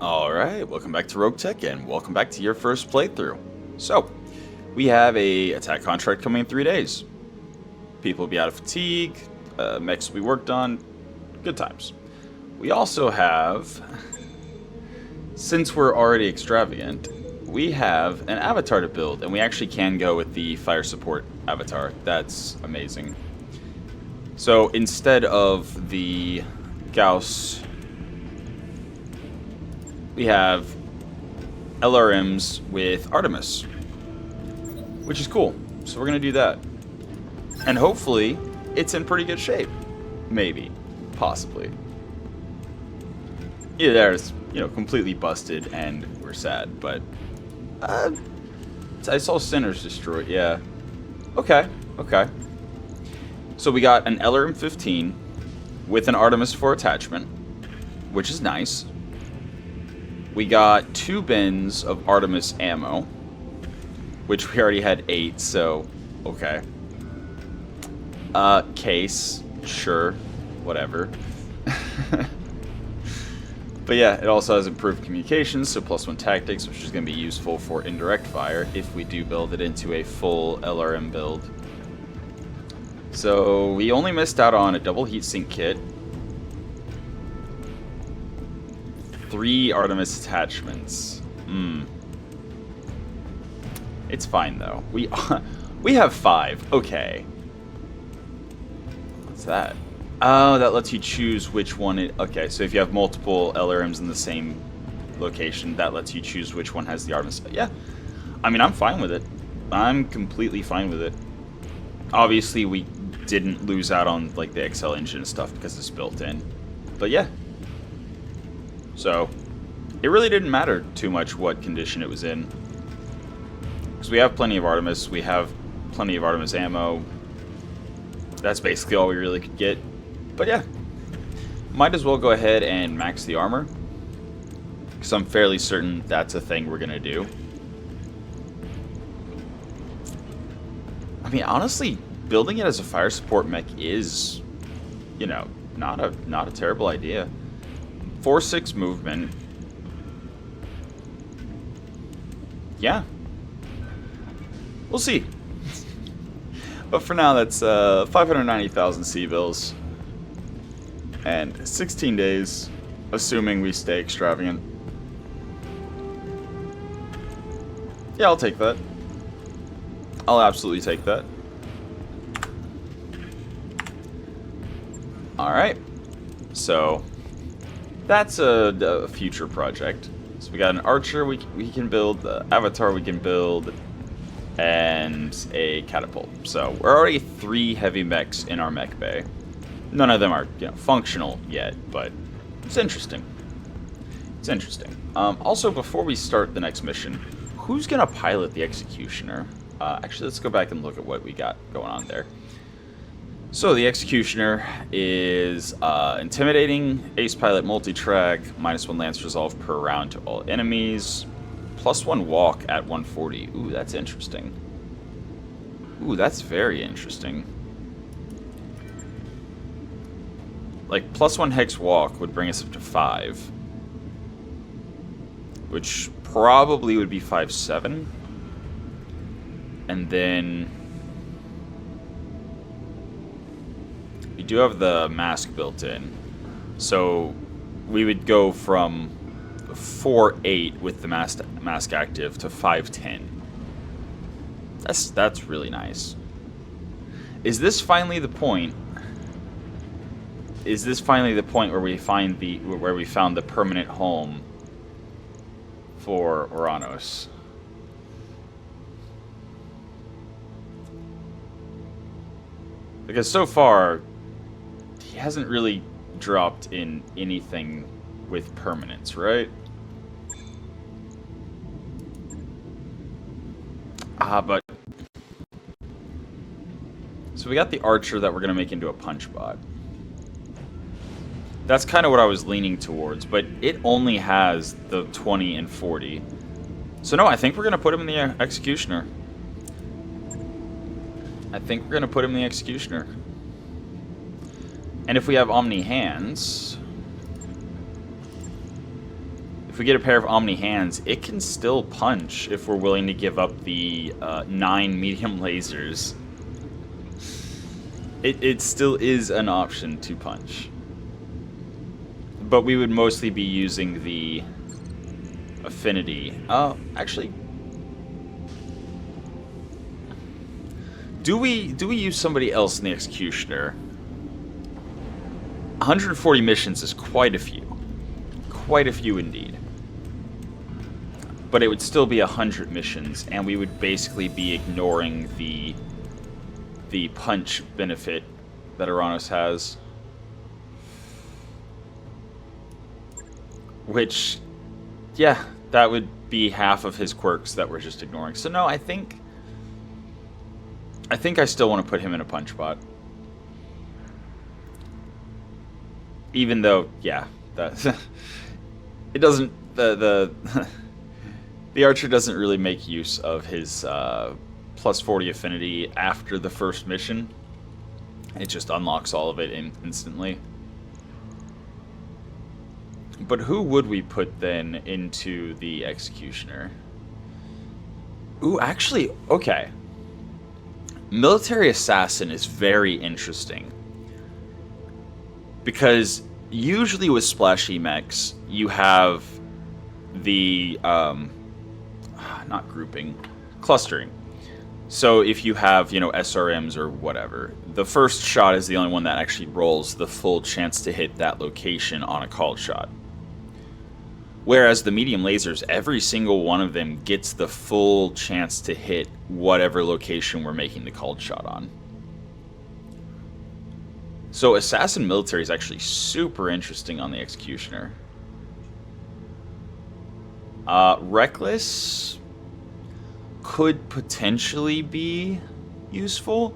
Alright, welcome back to Roguetech, and welcome back to your first playthrough. So, we have a attack contract coming in 3 days. People will be out of fatigue, mechs will be worked on, good times. We also have, since we're already extravagant, we have an avatar to build, and we actually can go with the fire support avatar. That's amazing. So, instead of the Gauss, we have LRMs with Artemis, which is cool. So we're going to do that. And hopefully, it's in pretty good shape. Maybe. Possibly. Either there's, completely busted and we're sad, but I saw Sinners destroyed, yeah. Okay. So we got an LRM 15 with an Artemis for attachment, which is nice. We got 2 bins of Artemis ammo, which we already had 8, so okay. Case, sure, whatever. But yeah, it also has improved communications, so +1 tactics, which is going to be useful for indirect fire if we do build it into a full LRM build. So we only missed out on a double heatsink kit, 3 Artemis attachments. It's fine though. We have 5. Okay. What's that? Oh, that lets you choose which one. Okay, so if you have multiple LRMs in the same location, that lets you choose which one has the Artemis. Yeah. I mean, I'm fine with it. I'm completely fine with it. Obviously, we didn't lose out on like the XL engine and stuff because it's built in. But yeah. So, it really didn't matter too much what condition it was in. Because we have plenty of Artemis, we have plenty of Artemis ammo. That's basically all we really could get. But yeah, might as well go ahead and max the armor. Because I'm fairly certain that's a thing we're going to do. I mean, honestly, building it as a fire support mech is, not a terrible idea. 4/6 movement. Yeah. We'll see. But for now, that's 590,000 C-bills. And 16 days, assuming we stay extravagant. Yeah, I'll take that. I'll absolutely take that. Alright. So, that's a future project. So we got an archer we can build, the avatar we can build, and a catapult. So we're already 3 heavy mechs in our mech bay. None of them are functional yet, but it's interesting. It's interesting. Also, before we start the next mission, who's gonna pilot the executioner? Actually, let's go back and look at what we got going on there. So the executioner is intimidating, ace pilot multi-track, -1 lance resolve per round to all enemies, +1 walk at 140. Ooh, that's interesting. Ooh, that's very interesting. Like, +1 hex walk would bring us up to 5. Which probably would be 5/7. And then we do have the mask built in. So we would go from 4/8 with the mask active to 5/10. That's really nice. Is this finally the point? Is this finally the point where we found the permanent home for Oranos? Because so far he hasn't really dropped in anything with permanence, right? But so we got the archer that we're gonna make into a punch bot. That's kind of what I was leaning towards, but it only has the 20 and 40. So no, I think we're gonna put him in the executioner. And if we have Omni Hands, if we get a pair of Omni hands, it can still punch if we're willing to give up the 9 medium lasers. It still is an option to punch. But we would mostly be using the affinity. Actually, do we use somebody else in the Executioner? 140 missions is quite a few. Quite a few indeed. But it would still be 100 missions, and we would basically be ignoring the punch benefit that Uranus has. Which, yeah, that would be half of his quirks that we're just ignoring. So no, I think I still want to put him in a punch bot. Even though, yeah, that it doesn't the archer doesn't really make use of his plus 40 affinity after the first mission. It just unlocks all of it instantly. But who would we put then into the Executioner? Ooh, actually, okay. Military Assassin is very interesting. Because usually with splashy mechs, you have the, not grouping, clustering. So if you have, SRMs or whatever, the first shot is the only one that actually rolls the full chance to hit that location on a called shot. Whereas the medium lasers, every single one of them gets the full chance to hit whatever location we're making the called shot on. So Assassin Military is actually super interesting on the Executioner. Reckless could potentially be useful.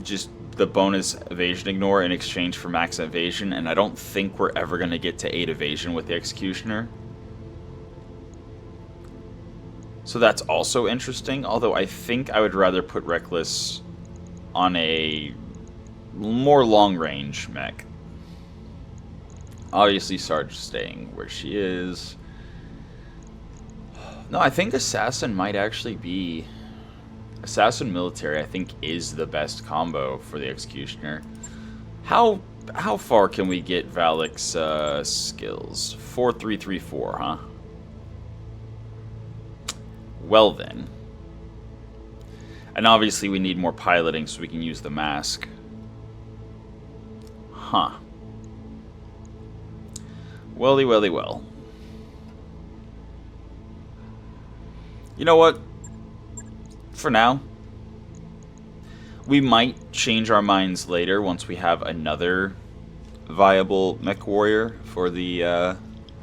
Just the bonus evasion ignore in exchange for max evasion, and I don't think we're ever going to get to 8 evasion with the Executioner. So that's also interesting, although I think I would rather put Reckless on a more long-range mech. Obviously, Sarge staying where she is. No, I think Assassin might actually be... Assassin Military, I think, is the best combo for the Executioner. How far can we get Valak's skills? 4334, huh? Well then. And obviously we need more piloting so we can use the mask. Huh. Welly, welly, well. You know what? For now, we might change our minds later once we have another viable Mechwarrior for the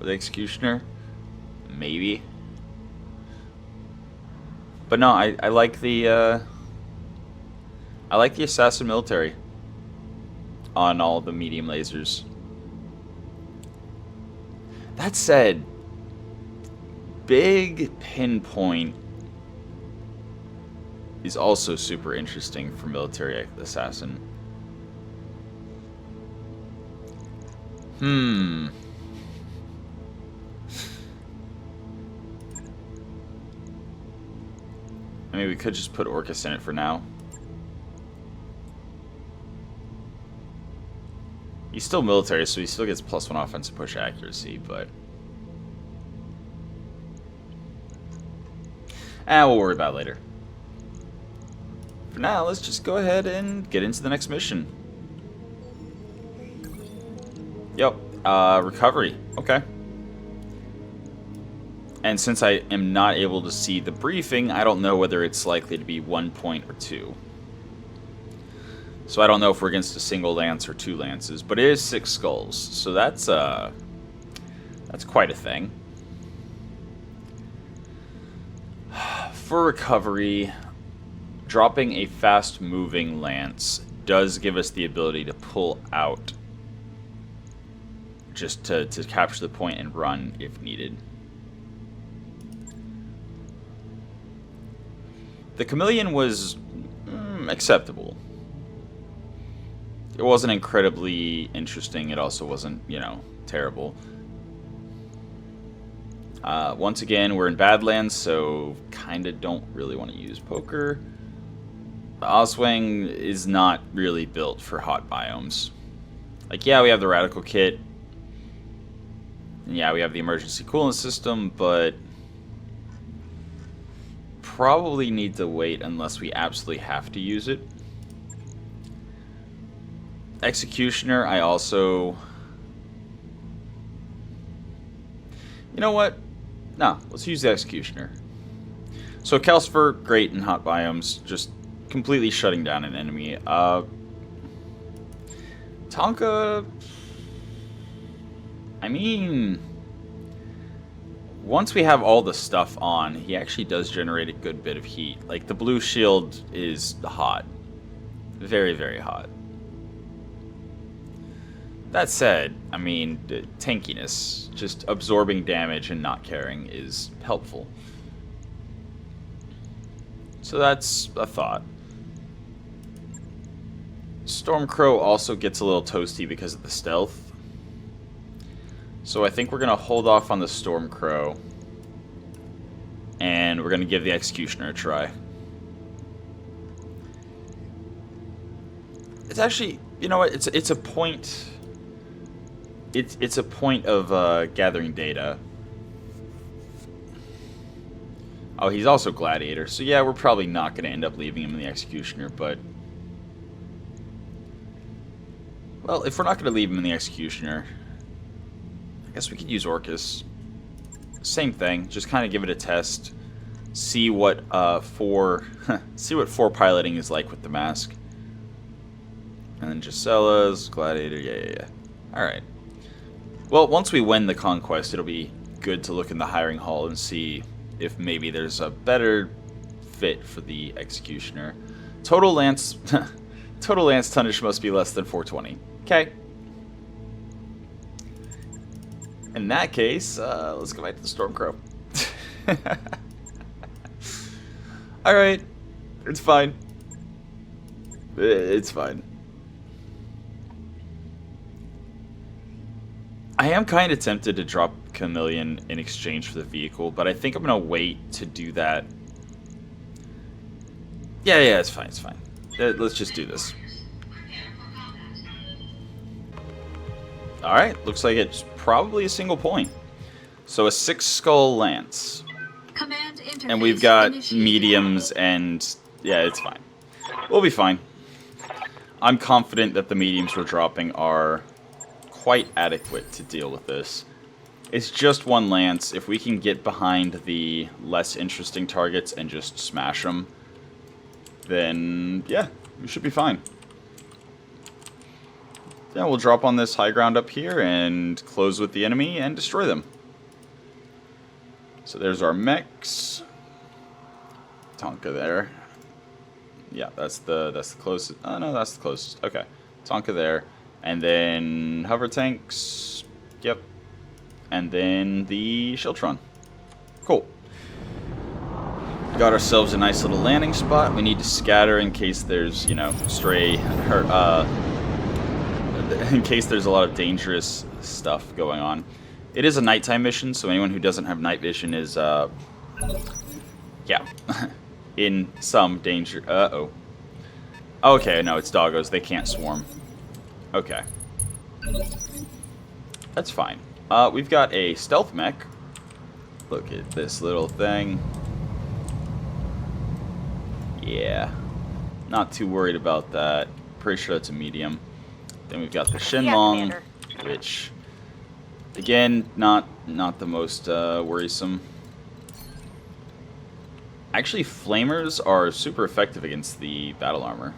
Executioner. Maybe. But no, I like the Assassin Military on all the medium lasers. That said, Big Pinpoint is also super interesting for Military Assassin. I mean, we could just put Orcus in it for now. He's still military, so he still gets +1 offensive push accuracy, but... we'll worry about it later. For now, let's just go ahead and get into the next mission. Yep, recovery. Okay. And since I am not able to see the briefing, I don't know whether it's likely to be 1 point or 2. So I don't know if we're against a single lance or 2 lances, but it is 6 skulls, so that's quite a thing. For recovery, dropping a fast-moving lance does give us the ability to pull out, just to capture the point and run if needed. The Chameleon was acceptable. It wasn't incredibly interesting. It also wasn't, terrible. Once again, we're in Badlands, so kind of don't really want to use poker. The Oswing is not really built for hot biomes. Like, yeah, we have the Radical Kit. And yeah, we have the emergency coolant system, but probably need to wait unless we absolutely have to use it. Executioner, I also... You know what? No, let's use the Executioner. So Calcifer, great in hot biomes, just completely shutting down an enemy. Tonka... I mean... Once we have all the stuff on, he actually does generate a good bit of heat. Like, the blue shield is hot. Very, very hot. That said, I mean, tankiness, just absorbing damage and not caring is helpful. So that's a thought. Stormcrow also gets a little toasty because of the stealth. So I think we're going to hold off on the Stormcrow. And we're going to give the Executioner a try. It's actually, you know what, it's a point... It's a point of gathering data. Oh, he's also Gladiator. So yeah, we're probably not going to end up leaving him in the Executioner, but... Well, if we're not going to leave him in the Executioner, I guess we could use Orcus. Same thing, just kind of give it a test. See what see what 4 piloting is like with the mask. And then Gisella's, Gladiator, yeah. Alright. Well, once we win the conquest, it'll be good to look in the hiring hall and see if maybe there's a better fit for the Executioner. Total lance tonnage must be less than 420. Okay. In that case, let's go back to the Stormcrow. Alright. It's fine. It's fine. I am kind of tempted to drop Chameleon in exchange for the vehicle, but I think I'm going to wait to do that. Yeah, it's fine, it's fine. Let's just do this. Alright, looks like it's probably a single point. So a 6-skull lance. And we've got mediums and... Yeah, it's fine. We'll be fine. I'm confident that the mediums we're dropping are quite adequate to deal with this. It's just one lance. If we can get behind the less interesting targets and just smash them, then yeah, we should be fine. Yeah, we'll drop on this high ground up here and close with the enemy and destroy them. So there's our mechs. Tonka there. Yeah, that's the closest. Oh no, that's the closest. Okay, Tonka there. And then hover tanks, yep. And then the Shiltron. Cool. Got ourselves a nice little landing spot. We need to scatter in case there's, you know, in case there's a lot of dangerous stuff going on. It is a nighttime mission, so anyone who doesn't have night vision is, yeah, in some danger. Uh-oh. Okay, no, it's doggos. They can't swarm. Okay. That's fine. We've got a stealth mech. Look at this little thing. Yeah. Not too worried about that. Pretty sure that's a medium. Then we've got the Shenlong, which, again, not the most worrisome. Actually, flamers are super effective against the battle armor.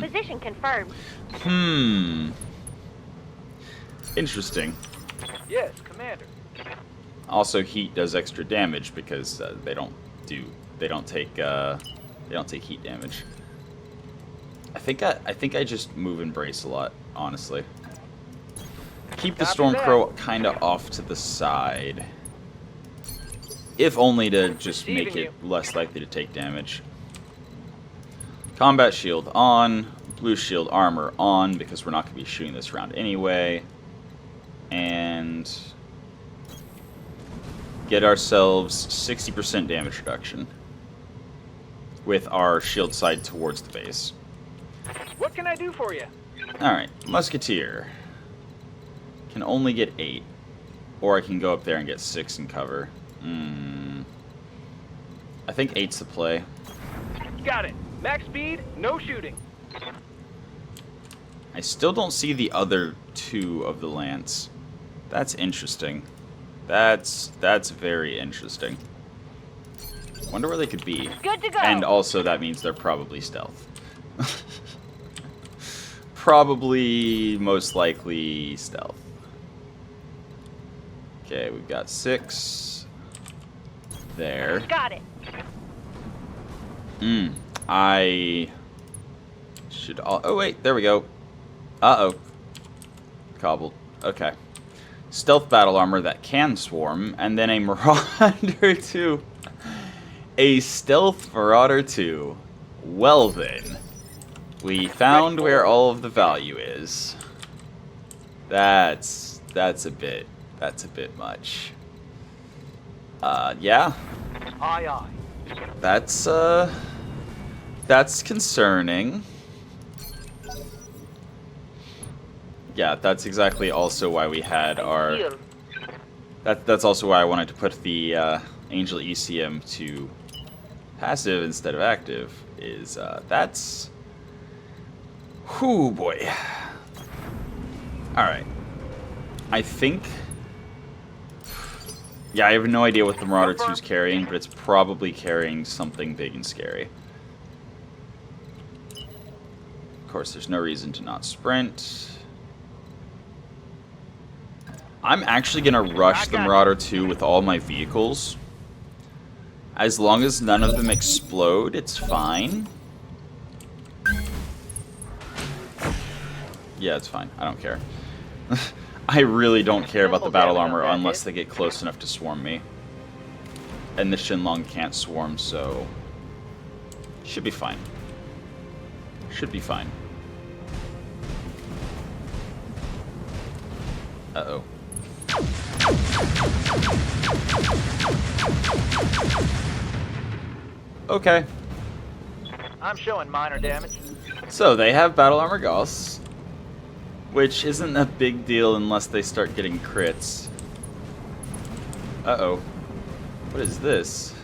Position confirmed. Interesting. Yes, Commander. Also, heat does extra damage because they don't take heat damage. I think I just move and brace a lot, honestly. Keep the Stormcrow kind of off to the side, if only to just make it less likely to take damage. Combat shield on, blue shield armor on, because we're not going to be shooting this round anyway. And get ourselves 60% damage reduction with our shield side towards the base. What can I do for you? Alright, Musketeer. Can only get 8. Or I can go up there and get 6 and cover. I think 8's the play. Got it. Max speed, no shooting. I still don't see the other 2 of the lance. That's interesting. That's very interesting. Wonder where they could be. Good to go. And also that means they're probably stealth. Probably, most likely, stealth. Okay, we've got 6 there. Got it. I should... Oh, wait, there we go. Uh-oh. Cobbled. Okay. Stealth battle armor that can swarm, and then a Marauder 2. A Stealth Marauder 2. Well then. We found where all of the value is. That's a bit much. Yeah. Aye, aye. That's concerning. Yeah, that's exactly also why we had our... That's also why I wanted to put the Angel ECM to passive instead of active, is that's... Whew, boy. Alright. I think... Yeah, I have no idea what the Marauder 2 is carrying, but it's probably carrying something big and scary. Of course, there's no reason to not sprint. I'm actually going to rush the Marauder 2 with all my vehicles. As long as none of them explode, it's fine. Yeah, it's fine. I don't care. I really don't care about the battle armor unless they get close enough to swarm me. And the Shinlong can't swarm, so... Should be fine. Should be fine. Uh-oh. Okay. I'm showing minor damage. So, they have battle armor Gauss, which isn't a big deal unless they start getting crits. Uh-oh. What is this?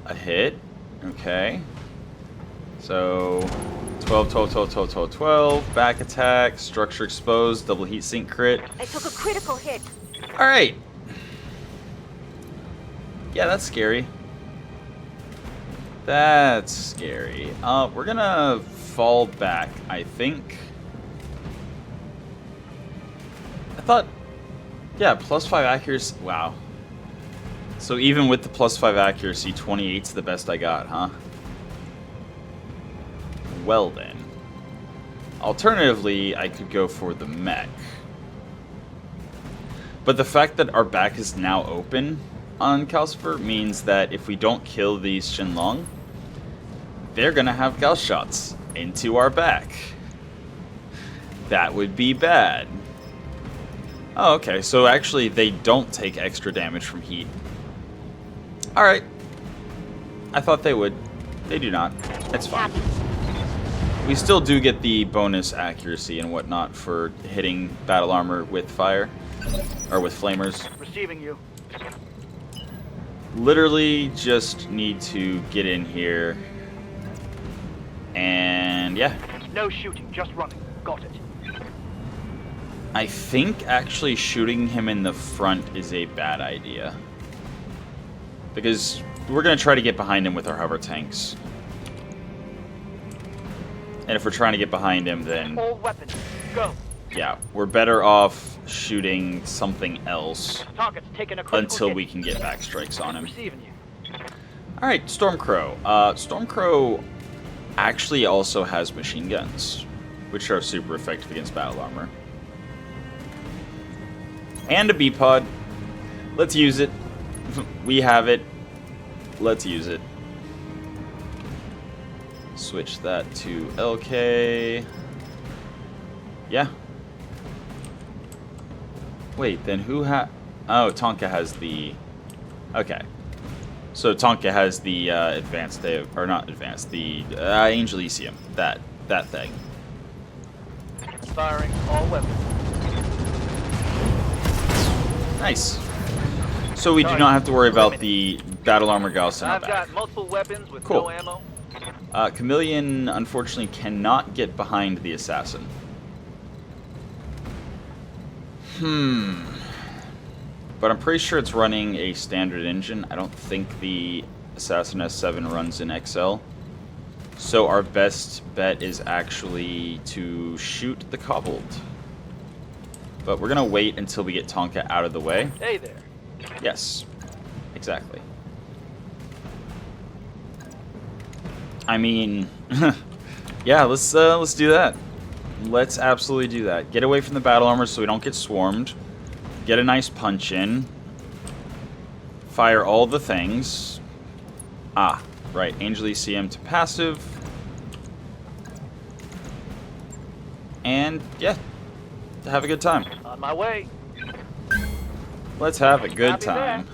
A hit? Okay. So, 12, 12, 12, 12, 12, 12. Back attack, structure exposed, double heat sink crit. I took a critical hit. Alright. Yeah, that's scary. That's scary. We're gonna fall back, I think. I thought... Yeah, +5 accuracy. Wow. So even with the +5 accuracy, 28's the best I got, huh? Well then. Alternatively, I could go for the Mech. But the fact that our back is now open on Calcifer means that if we don't kill these Shinlong, they're gonna have Gauss shots into our back. That would be bad. Oh, okay, so actually they don't take extra damage from heat. Alright. I thought they would. They do not. It's fine. We still do get the bonus accuracy and whatnot for hitting battle armor with fire. Or with flamers. Receiving you. Literally just need to get in here. And yeah. No shooting, just running. Got it. I think actually shooting him in the front is a bad idea. Because we're going to try to get behind him with our hover tanks. And if we're trying to get behind him, then... All weapons, go. Yeah, we're better off shooting something else Target's taking a critical until hit. we can get back strikes on him. Receiving you. Alright, Stormcrow. Stormcrow actually also has machine guns, which are super effective against battle armor. And a B-pod. Let's use it. We have it. Let's use it. Switch that to LK. Yeah. Wait, then who Oh, Tonka has the... Okay. So Tonka has the advanced... Or not advanced. The Angel Elysium. That thing. Firing all weapons. Nice. So we do not have to worry about the battle armor Gauss in our I've back. got multiple weapons with Cool. no ammo. Chameleon, unfortunately, cannot get behind the assassin. But I'm pretty sure it's running a standard engine. I don't think the Assassin S7 runs in XL. So our best bet is actually to shoot the Kobold. But we're going to wait until we get Tonka out of the way. Hey there. Yes, exactly. I mean, yeah, let's do that. Let's absolutely do that. Get away from the battle armor so we don't get swarmed. Get a nice punch in. Fire all the things. Ah, right. Angel ECM to passive. And, yeah. Have a good time. On my way. Let's have a good Copy time.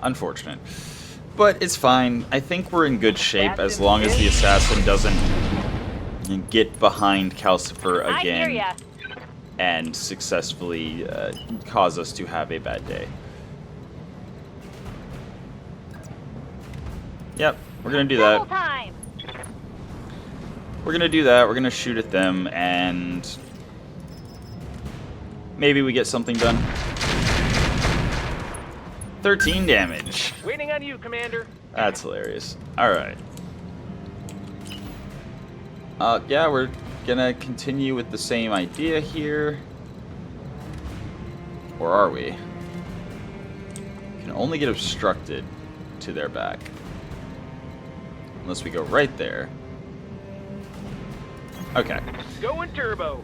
Unfortunate. But it's fine. I think we're in good shape as long as the assassin doesn't get behind Calcifer I hear again ya. and successfully cause us to have a bad day. Yep, we're gonna do Double that. time. We're gonna do that. We're gonna shoot at them and maybe we get something done. 13 damage. Waiting on you, Commander. That's hilarious. Alright. Yeah, we're gonna continue with the same idea here. Or are we? Can only get obstructed to their back. Unless we go right there. Okay. Going turbo.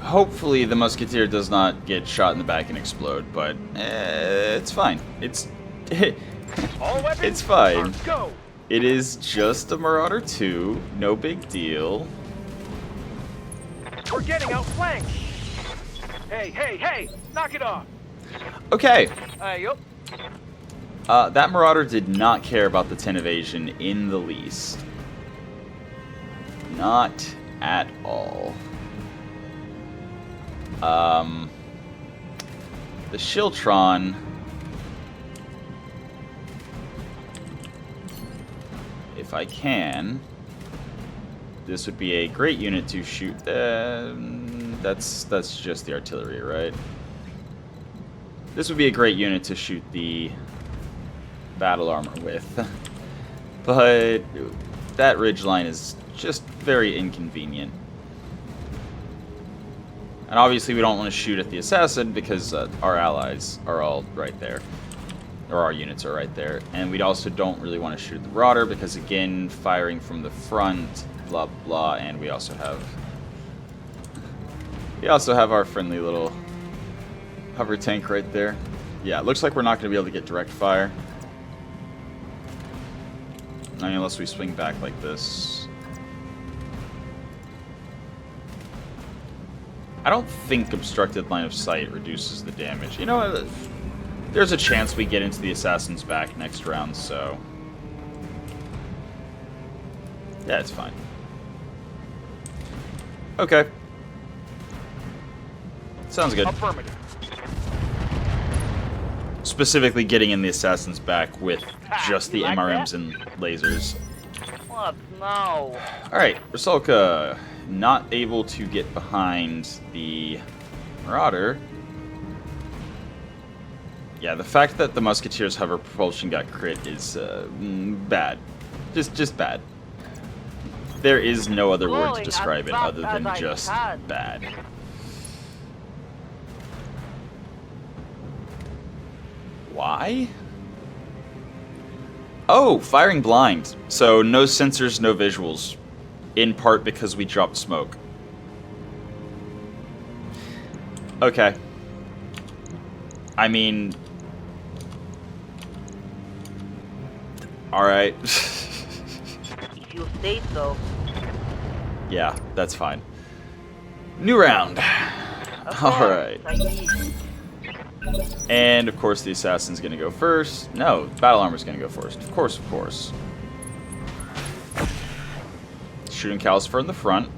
Hopefully the Musketeer does not get shot in the back and explode, but it's fine. It's All weapons. it's fine. Armed, go. It is just a Marauder 2, no big deal. We're getting outflanked. Hey, hey, hey! Knock it off. Okay, Yup. that Marauder did not care about the 10 evasion in the least. Not at all. The Shiltron... If I can, this would be a great unit to shoot. That's just the artillery, right? This would be a great unit to shoot the battle armor with, but that ridgeline is just very inconvenient. And obviously, we don't want to shoot at the assassin because our allies are all right there. Or our units are right there. And we also don't really want to shoot the Marauder because, again, firing from the front, blah, blah. And we also have our friendly little hover tank right there. Yeah, it looks like we're not going to be able to get direct fire. I mean, unless we swing back like this. I don't think obstructed line of sight reduces the damage. You know what? There's a chance we get into the assassin's back next round, so... yeah, it's fine. Okay. Sounds good. Affirmative. Specifically getting in the assassin's back with just the You like MRMs that? and lasers. What? No. Alright, Rusalka not able to get behind the Marauder. Yeah, the fact that the Musketeer's hover propulsion got crit is bad. Just bad. There is no other word to describe it other than just bad. Why? Oh, firing blind. So no sensors, no visuals. In part because we dropped smoke. Okay. I mean... alright. If you say so. Yeah, that's fine. New round. Okay, Alright. Chinese. And, of course, the assassin's going to go first. No, battle armor's going to go first. Of course, of course. Shooting Calcifer in the front.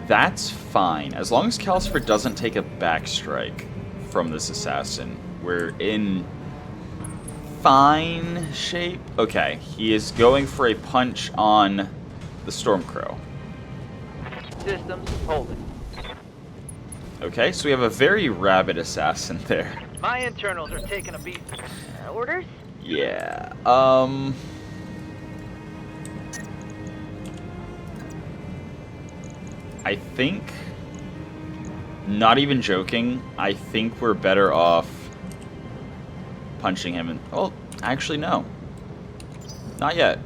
That's fine. As long as Calcifer doesn't take a backstrike from this assassin, we're in fine shape. Okay, he is going for a punch on the Stormcrow. Systems holding. Okay, so we have a very rabid assassin there. My internals are taking a beat. Orders? Yeah, I think, not even joking, I think we're better off punching him in... Oh, actually, no. Not yet.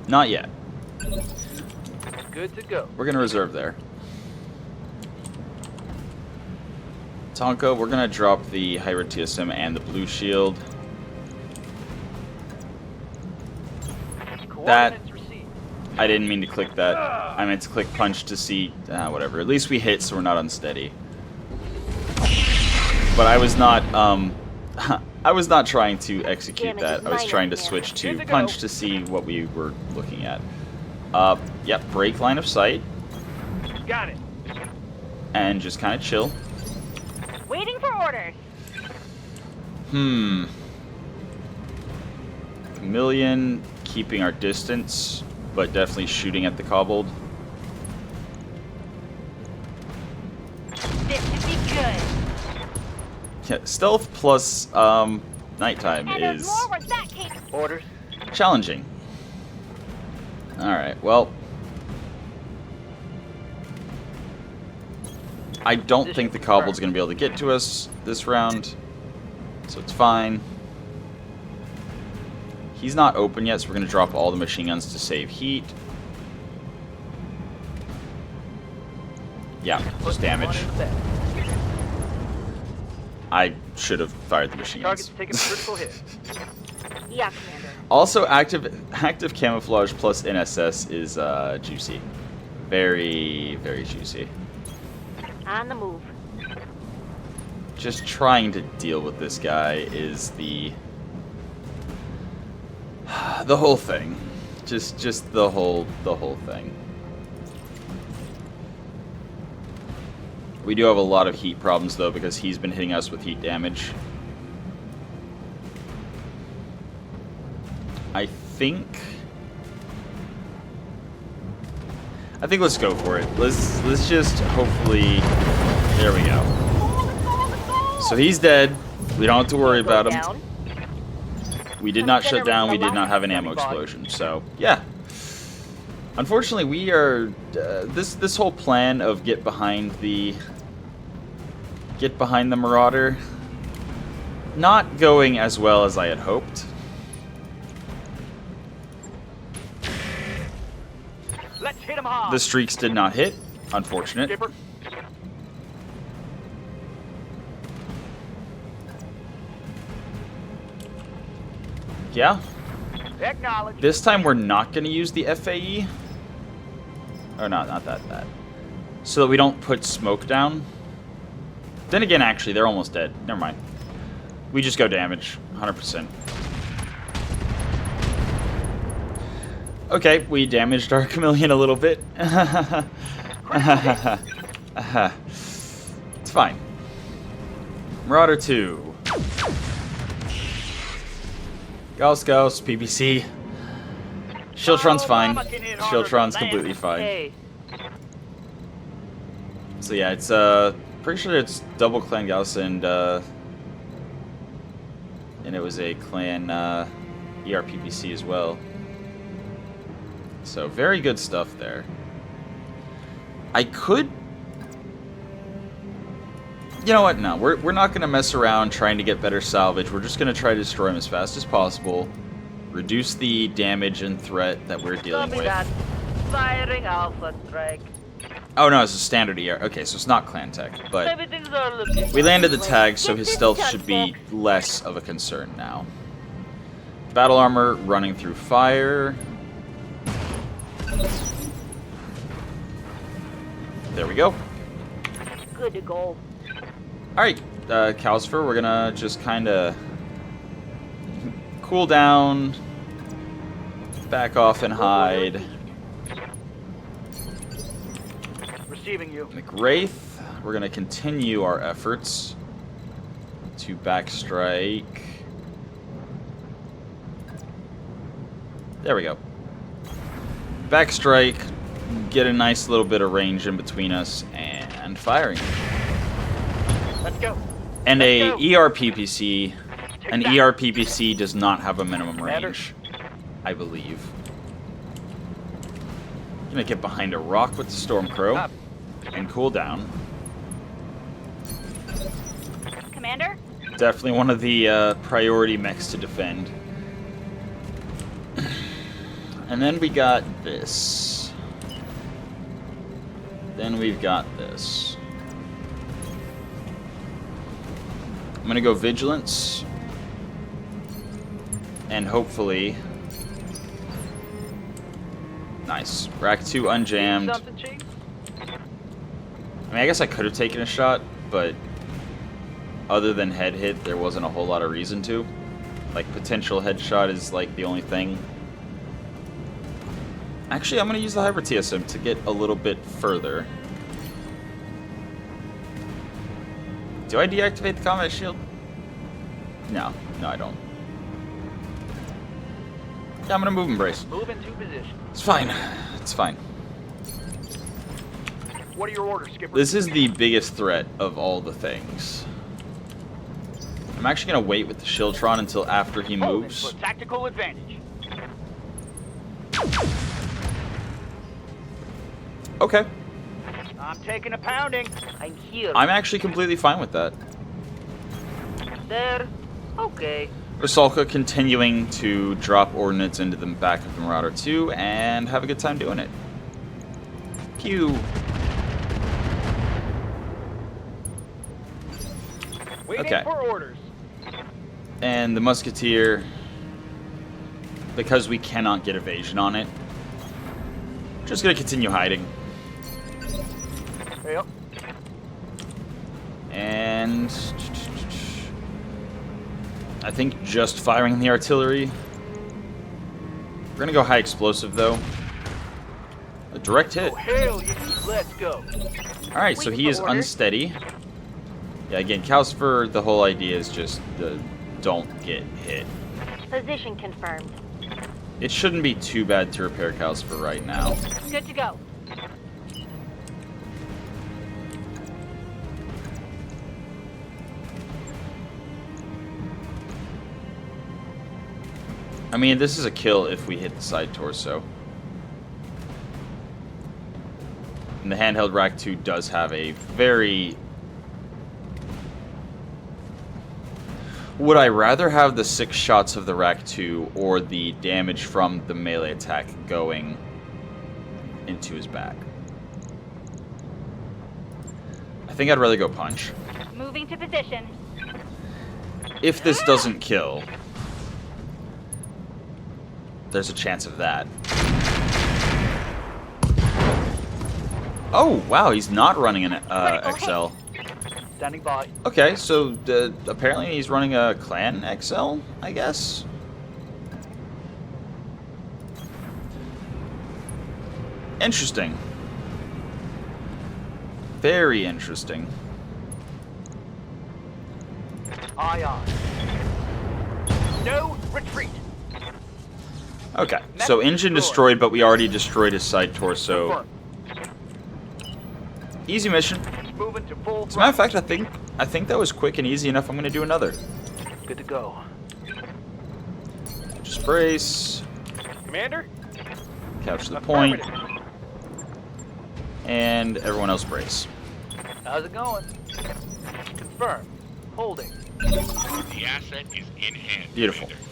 Not yet. Good to go. We're going to reserve there. Tonko, we're going to drop the Hybrid TSM and the blue shield. That... Coordinates received. I didn't mean to click that. I meant to click punch to see... whatever. At least we hit, so we're not unsteady. But I was not... I was not trying to execute that. I was trying to switch to punch to see what we were looking at. Yep, break line of sight. Got it. And just kind of chill. Waiting for orders. Chameleon, keeping our distance, but definitely shooting at the kobold. This should be good. Yeah, stealth plus nighttime And there's is more where that came. Orders. challenging. Alright, well... I don't think the kobold's going to be able to get to us this round, so it's fine. He's not open yet, so we're going to drop all the machine guns to save heat. Yeah, just damage. I should have fired the machine Target's guns. taking a critical hit. Yeah, Commander. Also, active camouflage plus NSS is juicy. Very, very juicy. On the move. Just trying to deal with this guy is the whole thing. Just the whole thing. We do have a lot of heat problems though because he's been hitting us with heat damage. I think let's go for it. Let's just hopefully. There we go. So he's dead. We don't have to worry about him. We did not shut down. We did not have an ammo explosion. So yeah. Unfortunately, we are this whole plan of get behind the Marauder not going as well as I had hoped. Let's hit him hard. The streaks did not hit. Unfortunate. Skipper. Yeah. Acknowledge. This time we're not going to use the FAE. Or not that. So that we don't put smoke down. Then again, actually, they're almost dead. Never mind. We just go damage. 100%. Okay, we damaged our chameleon a little bit. It's fine. Marauder 2. Gauss, PPC. Shieldtron's fine. Shieldtron's completely fine. Hey, So yeah, it's pretty sure it's double clan Gauss and it was a clan ERPPC as well. So very good stuff there. I could... You know what? No, we're not going to mess around trying to get better salvage. We're just going to try to destroy him as fast as possible. Reduce the damage and threat that we're dealing copy with. that. Firing Alpha Strike. Oh no, it's a standard ER. Okay, so it's not clan tech, but Maybe things are looking. we landed the tag, so his stealth should be less of a concern now. Battle armor running through fire. There we go. Good to go. Alright, Calcifer, we're gonna just kind of cool down, back off and hide. Receiving you. McWraith, we're gonna continue our efforts to backstrike. There we go. Backstrike, get a nice little bit of range in between us, and firing. Let's go. And a Let's go. ERPPC. An ERPPC does not have a minimum range, I believe. Gonna get behind a rock with the Stormcrow Up. and cool down. Commander? Definitely one of the priority mechs to defend. And then we got this. Then we've got this. I'm gonna go Vigilance. And hopefully... Nice. Rack 2 unjammed. Something, Chief? I mean, I guess I could have taken a shot, but other than head hit, there wasn't a whole lot of reason to. Like, potential headshot is, like, the only thing. Actually, I'm going to use the Hybrid TSM to get a little bit further. Do I deactivate the combat shield? No. No, I don't. Yeah, I'm going to move Embrace. Move into position. It's fine. It's fine. What are your orders, Skipper? This is the biggest threat of all the things. I'm actually going to wait with the Shieldtron until after he moves. For tactical advantage. Okay. I'm taking a pounding. I'm here. I'm actually completely fine with that. There. Okay. Rusalka continuing to drop ordnance into the back of the Marauder 2 and have a good time doing it. Pew. Waiting Okay. for orders. And the Musketeer, because we cannot get evasion on it, just going to continue hiding. Yep. And I think just firing the artillery. We're going to go high explosive, though. A direct hit. Oh, hell yeah. Let's go. Alright, so he is unsteady. Yeah, again, Calcifer, the whole idea is just don't get hit. Position confirmed. It shouldn't be too bad to repair Calcifer right now. Good to go. I mean, this is a kill if we hit the side torso. And the handheld Rack 2 does have a very... Would I rather have the 6 shots of the Rack 2 or the damage from the melee attack going into his back? I think I'd rather go punch. Moving to position. If this doesn't kill, there's a chance of that. Oh, wow, he's not running an XL. Standing by. Okay, so apparently he's running a Clan XL, I guess? Interesting. Very interesting. Aye, aye. No retreat. Okay, so engine destroyed, but we already destroyed his side torso. Confirmed. Easy mission. Moving to full. As a matter of fact, I think that was quick and easy enough. I'm going to do another. Good to go. Just brace. Commander? Capture the point. Affirmative. And everyone else brace. How's it going? Confirmed. Holding. The asset is in hand. Beautiful. Commander.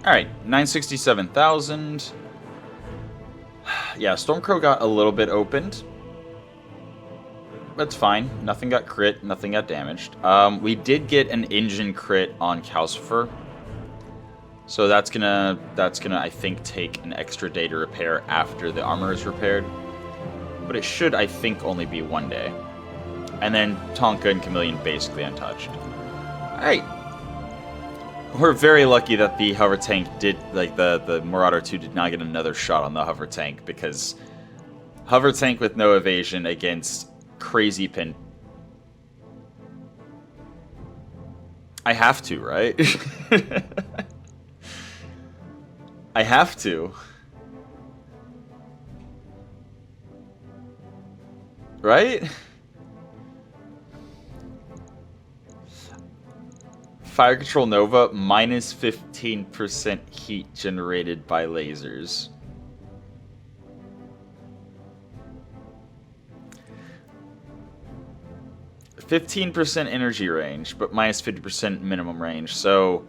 Alright, 967,000. Yeah, Stormcrow got a little bit opened. That's fine. Nothing got crit, nothing got damaged. We did get an engine crit on Calcifer. So that's gonna, I think, take an extra day to repair after the armor is repaired. But it should, I think, only be 1 day. And then Tonka and Chameleon basically untouched. Alright. We're very lucky that the hover tank did, like, the Marauder 2 did not get another shot on the hover tank, because hover tank with no evasion against crazy pin. I have to, right? I have to. Right? Fire Control Nova, minus 15% heat generated by lasers. %15 energy range, but minus 50% minimum range. So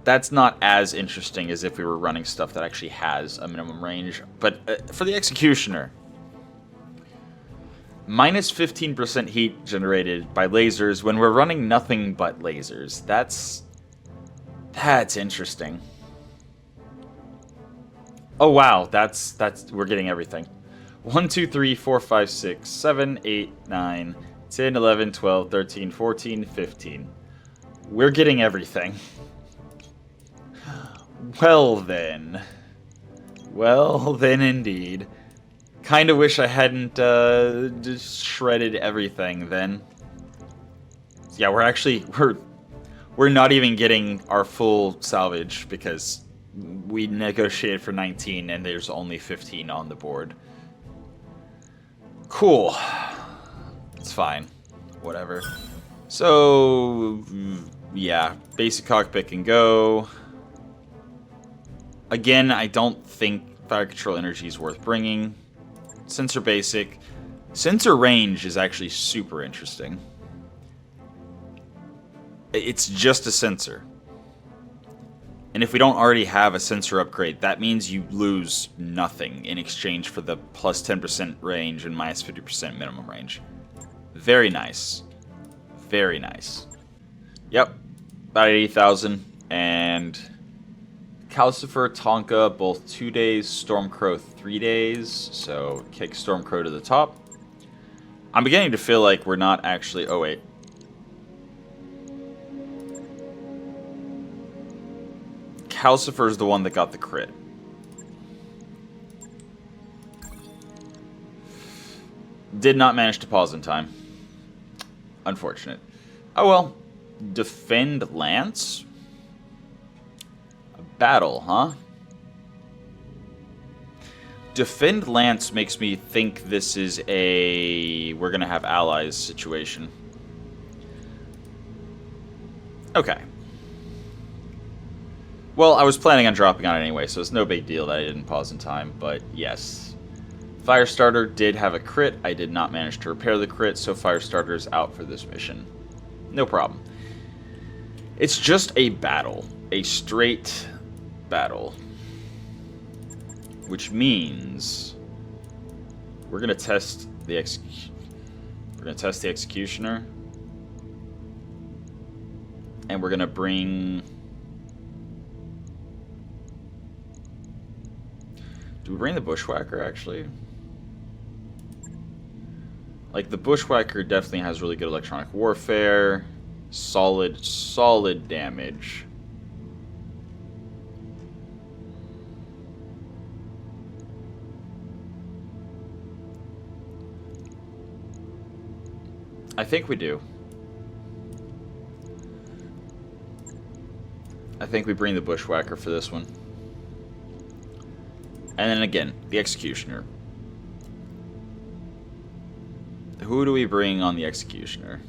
that's not as interesting as if we were running stuff that actually has a minimum range. But for the Executioner, minus 15% heat generated by lasers when we're running nothing but lasers. That's interesting. Oh wow, that's we're getting everything. 1, 2, 3, 4, 5, 6, 7, 8, 9, 10, 11, 12, 13, 14, 15. We're getting everything. Well then. Well then indeed. Kinda wish I hadn't just shredded everything then. Yeah, we're not even getting our full salvage because we negotiated for 19 and there's only 15 on the board. Cool. It's fine. Whatever. So, yeah, basic cockpit can go. Again, I don't think fire control energy is worth bringing. Sensor basic. Sensor range is actually super interesting. It's just a sensor. And if we don't already have a sensor upgrade, that means you lose nothing in exchange for the plus 10% range and minus 50% minimum range. Very nice. Very nice. Yep. About 80,000. And Calcifer, Tonka, both 2 days. Stormcrow, 3 days. So kick Stormcrow to the top. I'm beginning to feel like we're not actually... Oh, wait. Calcifer is the one that got the crit. Did not manage to pause in time. Unfortunate. Oh well. Defend Lance? A battle, huh? Defend Lance makes me think this is a we're gonna have allies situation. Okay. Well, I was planning on dropping on it anyway, so it's no big deal that I didn't pause in time, but yes. Firestarter did have a crit. I did not manage to repair the crit, so Firestarter is out for this mission. No problem. It's just a battle. A straight battle. Which means we're gonna test the Executioner. And we're gonna bring... Do we bring the Bushwhacker, actually? Like, the Bushwhacker definitely has really good electronic warfare. Solid damage. I think we do. I think we bring the Bushwhacker for this one. And then again, the Executioner. Who do we bring on the Executioner?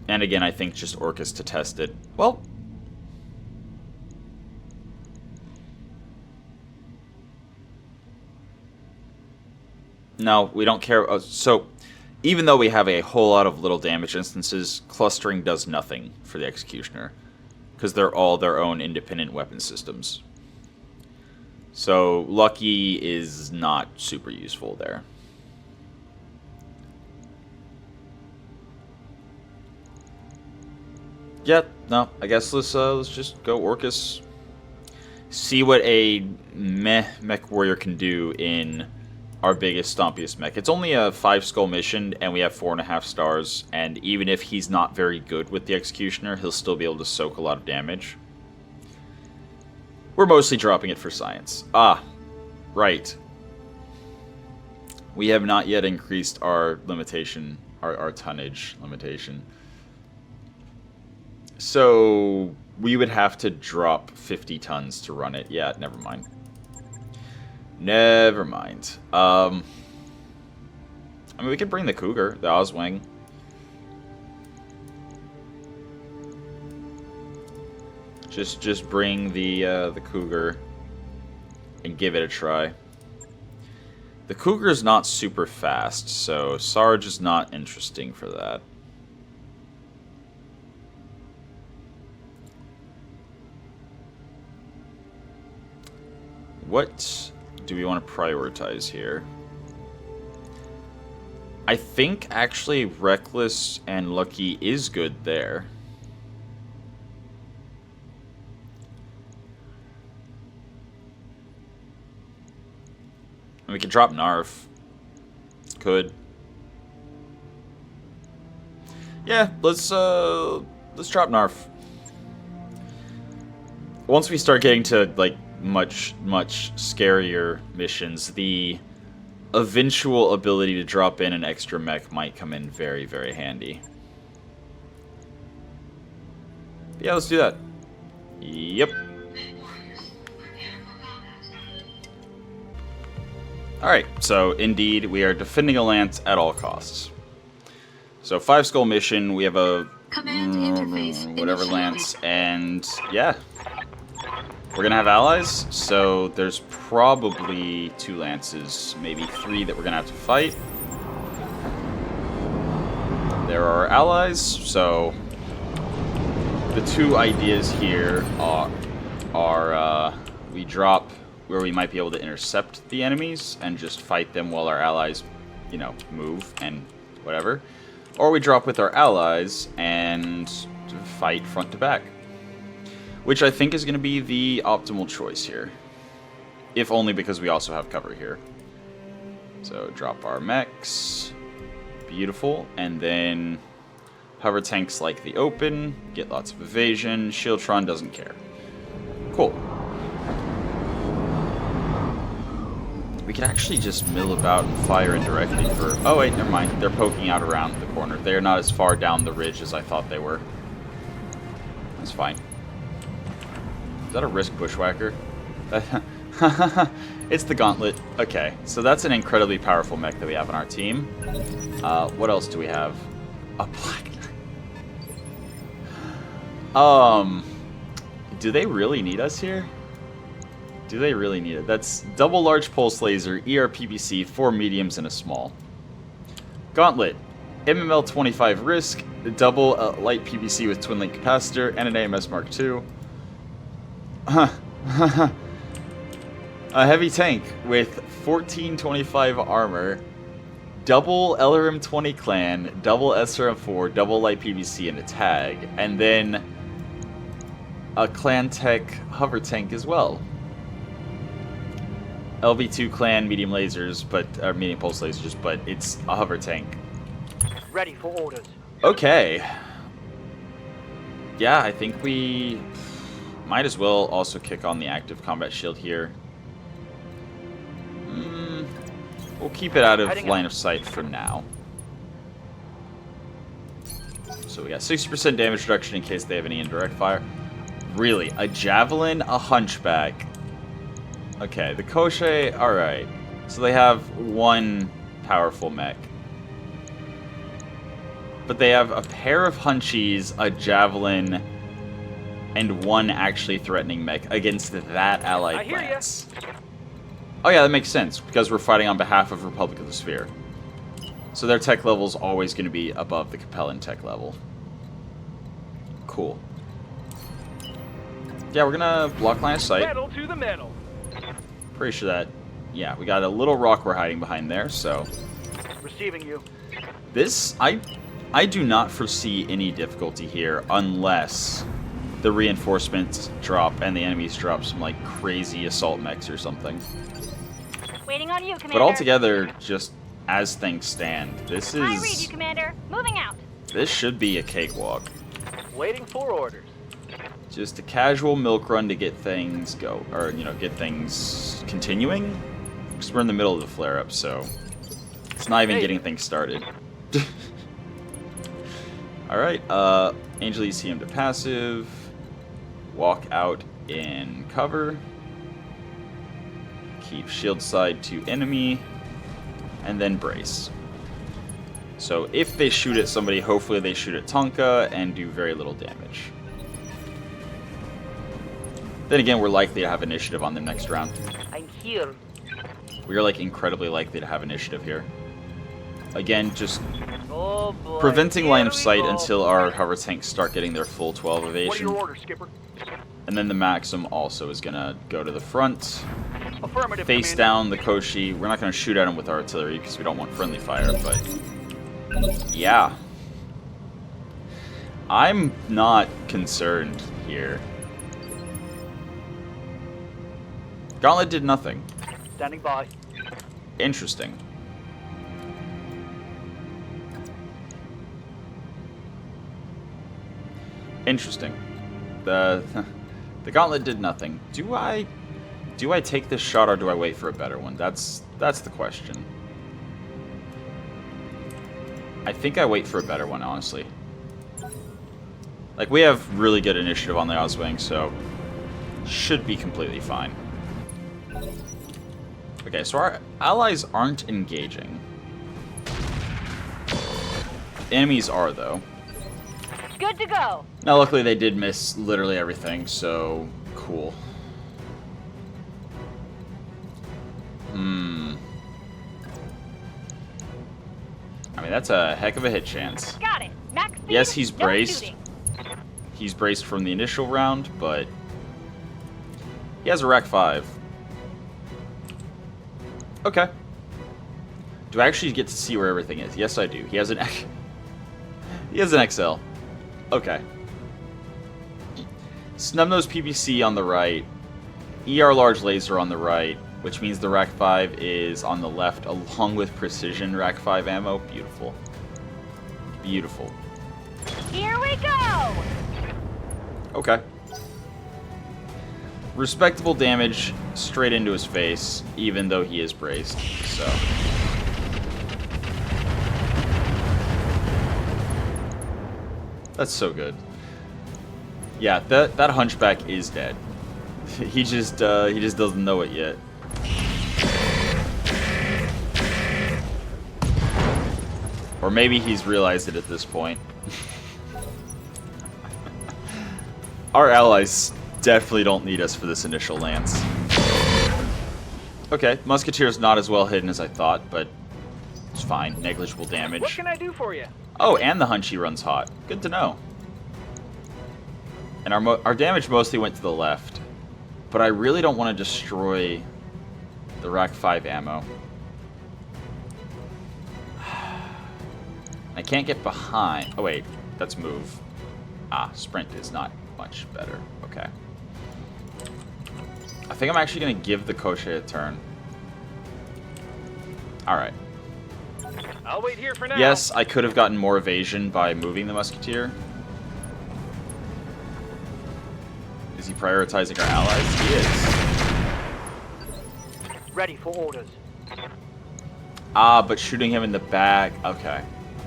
And again, I think just Orcus to test it. Well... No, we don't care. So, even though we have a whole lot of little damage instances, clustering does nothing for the Executioner. Because they're all their own independent weapon systems. So, Lucky is not super useful there. Yeah, no, I guess let's just go Orcus. See what a Mechwarrior can do in our biggest, stompiest mech. It's only a 5-skull mission, and we have 4.5 stars, and even if he's not very good with the Executioner, he'll still be able to soak a lot of damage. We're mostly dropping it for science. Ah, right. We have not yet increased our limitation, our tonnage limitation. So we would have to drop 50 tons to run it. Yeah, never mind. Never mind. I mean, we could bring the Cougar, the Oswing. Just bring the Cougar and give it a try. The Cougar's not super fast, so Sarge is not interesting for that. What do we want to prioritize here? I think actually Reckless and Lucky is good there. And we could drop Narf. Could. Yeah, let's drop Narf. Once we start getting to like much scarier missions, the eventual ability to drop in an extra mech might come in very, very handy. Yeah, let's do that. Yep. Alright, so indeed, we are defending a lance at all costs. So 5-skull mission, we have a whatever lance, and yeah. We're gonna have allies, so there's probably 2 lances, maybe 3 that we're gonna have to fight. There are allies, so the 2 ideas here are we drop where we might be able to intercept the enemies and just fight them while our allies, you know, move and whatever. Or we drop with our allies and fight front to back. Which I think is going to be the optimal choice here. If only because we also have cover here. So drop our mechs. Beautiful. And then hover tanks like the open. Get lots of evasion. Shieldtron doesn't care. Cool. We could actually just mill about and fire indirectly for... Oh wait, never mind. They're poking out around the corner. They're not as far down the ridge as I thought they were. That's fine. Is that a Risk Bushwhacker? It's the Gauntlet. Okay, so that's an incredibly powerful mech that we have on our team. What else do we have? A Black Knight. Do they really need us here? Do they really need it? That's double large pulse laser, ERPBC, 4 mediums, and a small. Gauntlet. MML 25 Risk, double light PVC with twin link capacitor, and an AMS Mark II. A heavy tank with 1425 armor, double LRM 20 clan, double SRM 4, double light PVC, and a tag, and then a clan tech hover tank as well. LV2 clan medium lasers, but medium pulse lasers, but it's a hover tank. Ready for orders. Okay. Yeah, I think we might as well also kick on the active combat shield here. We'll keep it out of line of sight for now. So we got 60% damage reduction in case they have any indirect fire. Really? A javelin? A hunchback? Okay, the Koshei, alright. So they have 1 powerful mech. But they have a pair of hunchies, a javelin, and 1 actually threatening mech against that allied lance. Oh yeah, that makes sense, because we're fighting on behalf of Republic of the Sphere. So their tech level is always going to be above the Capellan tech level. Cool. Yeah, we're going to block line of sight. Metal to the metal. Pretty sure that, yeah, we got a little rock we're hiding behind there, so. Receiving you. This, I do not foresee any difficulty here unless the reinforcements drop and the enemies drop some like crazy assault mechs or something. Waiting on you. you, Commander. But altogether, just as things stand, this I read you, is... Commander. Moving out. This should be a cakewalk. Waiting for orders. Just a casual milk run to get things go, or, you know, get things continuing. Because we're in the middle of the flare-up, so it's not even getting things started. Alright, Angel ECM to passive. Walk out in cover. Keep shield side to enemy. And then brace. So if they shoot at somebody, hopefully they shoot at Tonka and do very little damage. Then again, we're likely to have initiative on them next round. I'm here. We are like incredibly likely to have initiative here. Again, just Oh boy. preventing Here line of we sight go. until our hover tanks start getting their full 12 What are evasion. your orders, Skipper? And then the Maxim also is gonna go to the front. Affirmative, Face Commander. down the Koshi. We're not gonna shoot at him with artillery because we don't want friendly fire, but yeah. I'm not concerned here. Gauntlet did nothing. Standing by. Interesting. Interesting. The Gauntlet did nothing. Do I take this shot or do I wait for a better one? That's the question. I think I wait for a better one, honestly. Like, we have really good initiative on the Oswing, so should be completely fine. Okay, so our allies aren't engaging. Enemies are, though. Good to go. Now, luckily, they did miss literally everything, so cool. I mean, that's a heck of a hit chance. Got it. Max speed. Yes, he's no braced. shooting. He's braced from the initial round, but he has a Rack 5. Okay. Do I actually get to see where everything is? Yes, I do. He has an he has an XL. Okay. Snubnose PPC on the right. ER large laser on the right, which means the Rack 5 is on the left, along with precision Rack 5 ammo. Beautiful. Beautiful. Here we go. Okay. Respectable damage straight into his face, even though he is braced, so. That's so good. Yeah, that hunchback is dead. He just doesn't know it yet. Or maybe he's realized it at this point. Our allies definitely don't need us for this initial lance. Okay, Musketeer's not as well hidden as I thought, but it's fine. Negligible What damage. can I do for you? Oh, and the Hunchy runs hot. Good to know. And our damage mostly went to the left. But I really don't want to destroy the Rack 5 ammo. I can't get behind. Oh, wait. That's move. Ah, sprint is not much better. Okay. I think I'm actually going to give the Koche a turn. Alright. I'll wait here for now. Yes, I could have gotten more evasion by moving the Musketeer. Is he prioritizing our allies? He is. Ready for orders. Ah, but shooting him in the back. Okay.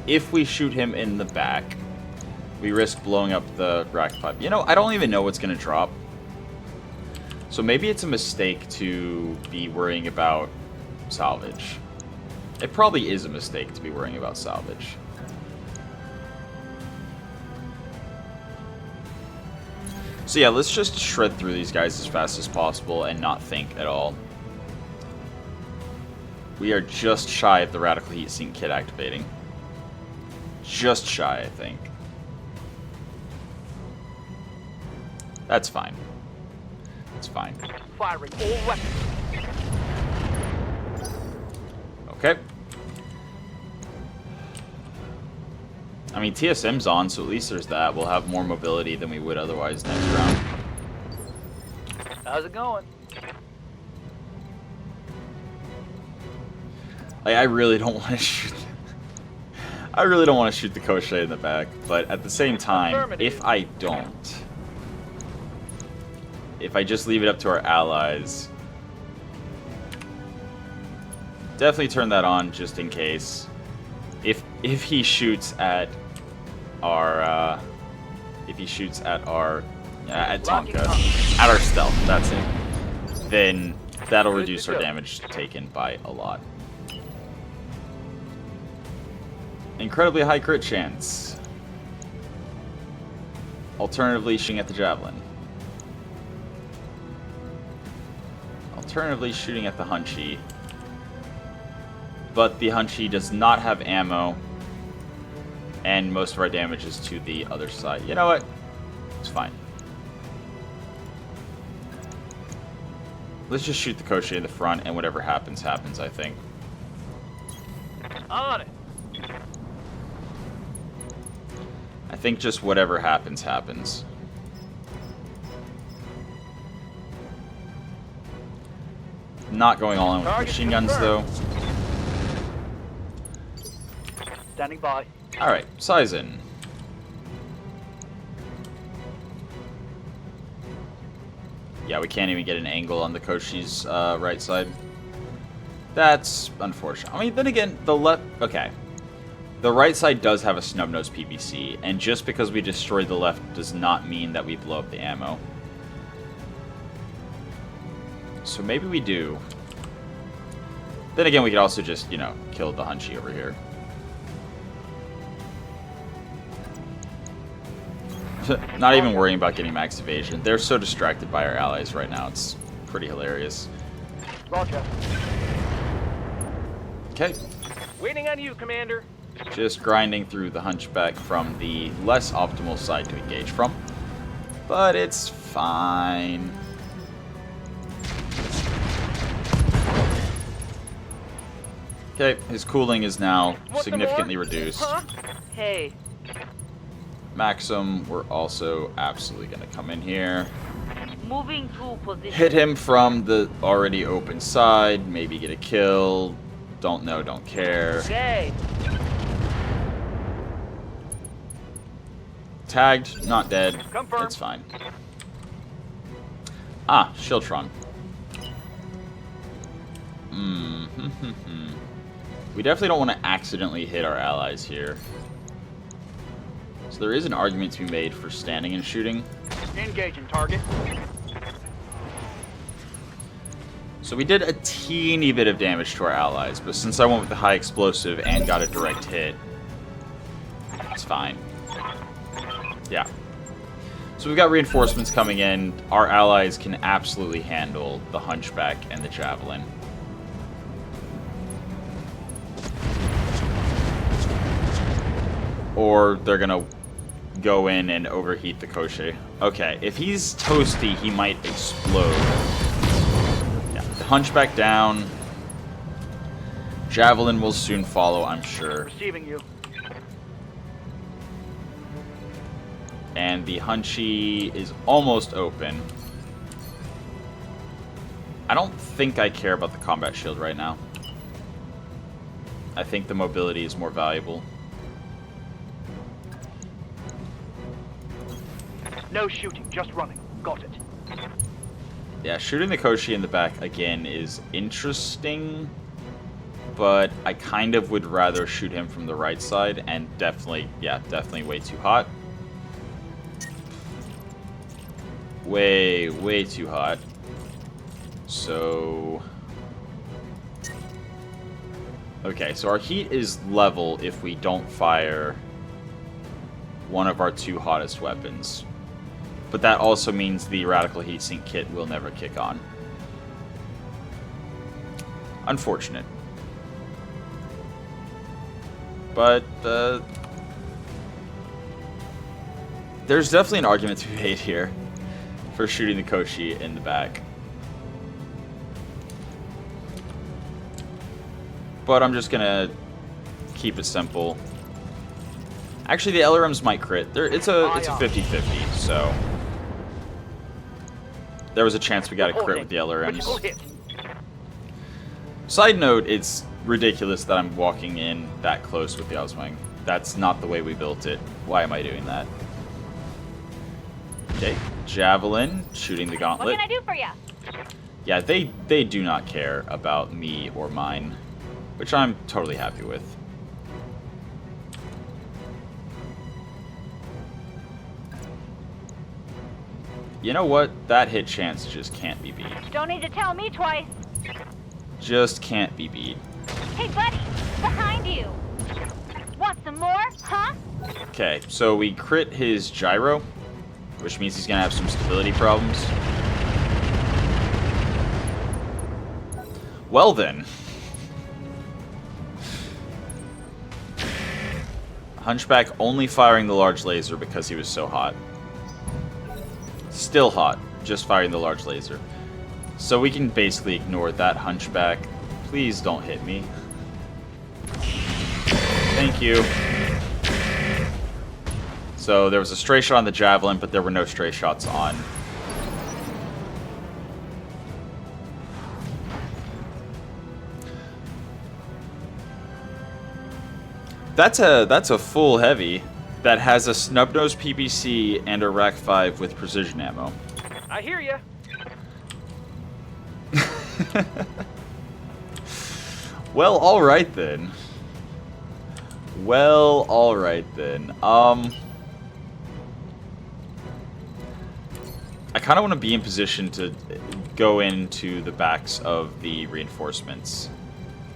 If we shoot him in the back, we risk blowing up the Rack 5. You know, I don't even know what's going to drop. So maybe it's a mistake to be worrying about salvage. It probably is a mistake to be worrying about salvage. So yeah, let's just shred through these guys as fast as possible and not think at all. We are just shy of the Radical Heatsink kit activating. Just shy, I think. That's fine. It's fine. Firing all weapons. Okay. I mean, TSM's on, so at least there's that. We'll have more mobility than we would otherwise next round. How's it going? Like, I really don't want to shoot. I really don't want to shoot the Koshei in the back, but at the same time, if I don't, if I just leave it up to our allies, definitely turn that on just in case. If he shoots at our at Tonka, at our stealth, that's it, then that'll reduce our damage taken by a lot. Incredibly high crit chance. Alternatively, shooting at the javelin. Alternatively, shooting at the Hunchy. But the Hunchy does not have ammo, and most of our damage is to the other side. You know what? It's fine. Let's just shoot the Koshei in the front, and whatever happens, happens, I think. On it. I think just whatever happens, happens. Not going all in with machine guns, though. Standing by. Alright, size in. Yeah, we can't even get an angle on the Koshei's right side. That's unfortunate. I mean, then again, the left... Okay. The right side does have a snub-nosed PVC, and just because we destroyed the left does not mean that we blow up the ammo. So maybe we do. Then again, we could also just, you know, kill the Hunchy over here. Not even worrying about getting max evasion. They're so distracted by our allies right now, it's pretty hilarious. Roger. Okay. Waiting on you, Commander. Just grinding through the Hunchback from the less optimal side to engage from. But it's fine. Okay, his cooling is now significantly reduced. Huh? Hey, Maxim, we're also absolutely going to come in here. moving to position. Hit him from the already open side, maybe get a kill. Don't know, don't care. Okay. Tagged, not dead. Confirm. It's fine. Ah, Shieldtron. We definitely don't want to accidentally hit our allies here. So there is an argument to be made for standing and shooting. Engaging target. So we did a teeny bit of damage to our allies, but since I went with the high explosive and got a direct hit, it's fine. Yeah. So we've got reinforcements coming in. Our allies can absolutely handle the Hunchback and the Javelin. Or they're gonna go in and overheat the Koshei. Okay, if he's toasty, he might explode. Yeah, the Hunchback down. Javelin will soon follow, I'm sure. Receiving you. And the Hunchy is almost open. I don't think I care about the combat shield right now. I think the mobility is more valuable. No shooting, just running. Got it. Yeah, shooting the Koshei in the back again is interesting, but I kind of would rather shoot him from the right side, and definitely, yeah, definitely way too hot. Way too hot. So... Okay, so our heat is level if we don't fire one of our two hottest weapons. But that also means the Radical Heatsink kit will never kick on. Unfortunate. But, there's definitely an argument to be made here for shooting the Koshei in the back. But I'm just gonna keep it simple. Actually, the LRMs might crit. It's a 50-50, so... There was a chance we got a crit with the LRMs. Side note, it's ridiculous that I'm walking in that close with the Oswing. That's not the way we built it. Why am I doing that? Okay, Javelin, shooting the What gauntlet. can I do for you? Yeah, they do not care about me or mine, which I'm totally happy with. You know what? That hit chance just can't be beat. Don't need to tell me twice. Just can't be beat. Hey, buddy, behind you. Want some more, huh? Okay, so we crit his gyro, which means he's gonna have some stability problems. Well then. Hunchback only firing the large laser because he was so hot. Still hot, just firing the large laser. So we can basically ignore that, Hunchback. Please don't hit me. Thank you. So there was a stray shot on the Javelin, but there were no stray shots on. That's a full heavy that has a snub-nosed PPC and a Rack 5 with precision ammo. I hear ya. Well, alright then. Well, alright then. I kind of want to be in position to go into the backs of the reinforcements.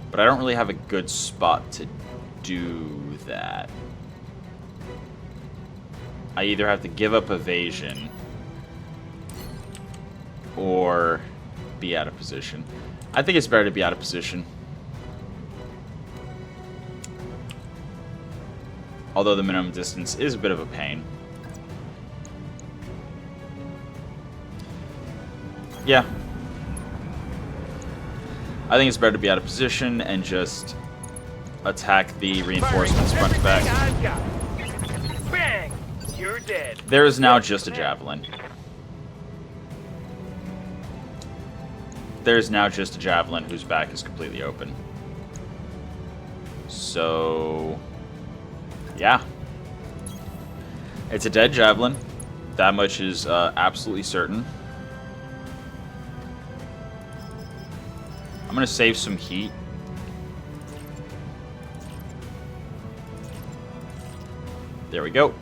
But I don't really have a good spot to do that. I either have to give up evasion or be out of position. I think it's better to be out of position. Although the minimum distance is a bit of a pain. Yeah. I think it's better to be out of position and just attack the reinforcements front to back. I've got. Bang! You're dead. There is now just a Javelin. There's now just a Javelin whose back is completely open. So, yeah. It's a dead Javelin. That much is absolutely certain. I'm going to save some heat. There we go.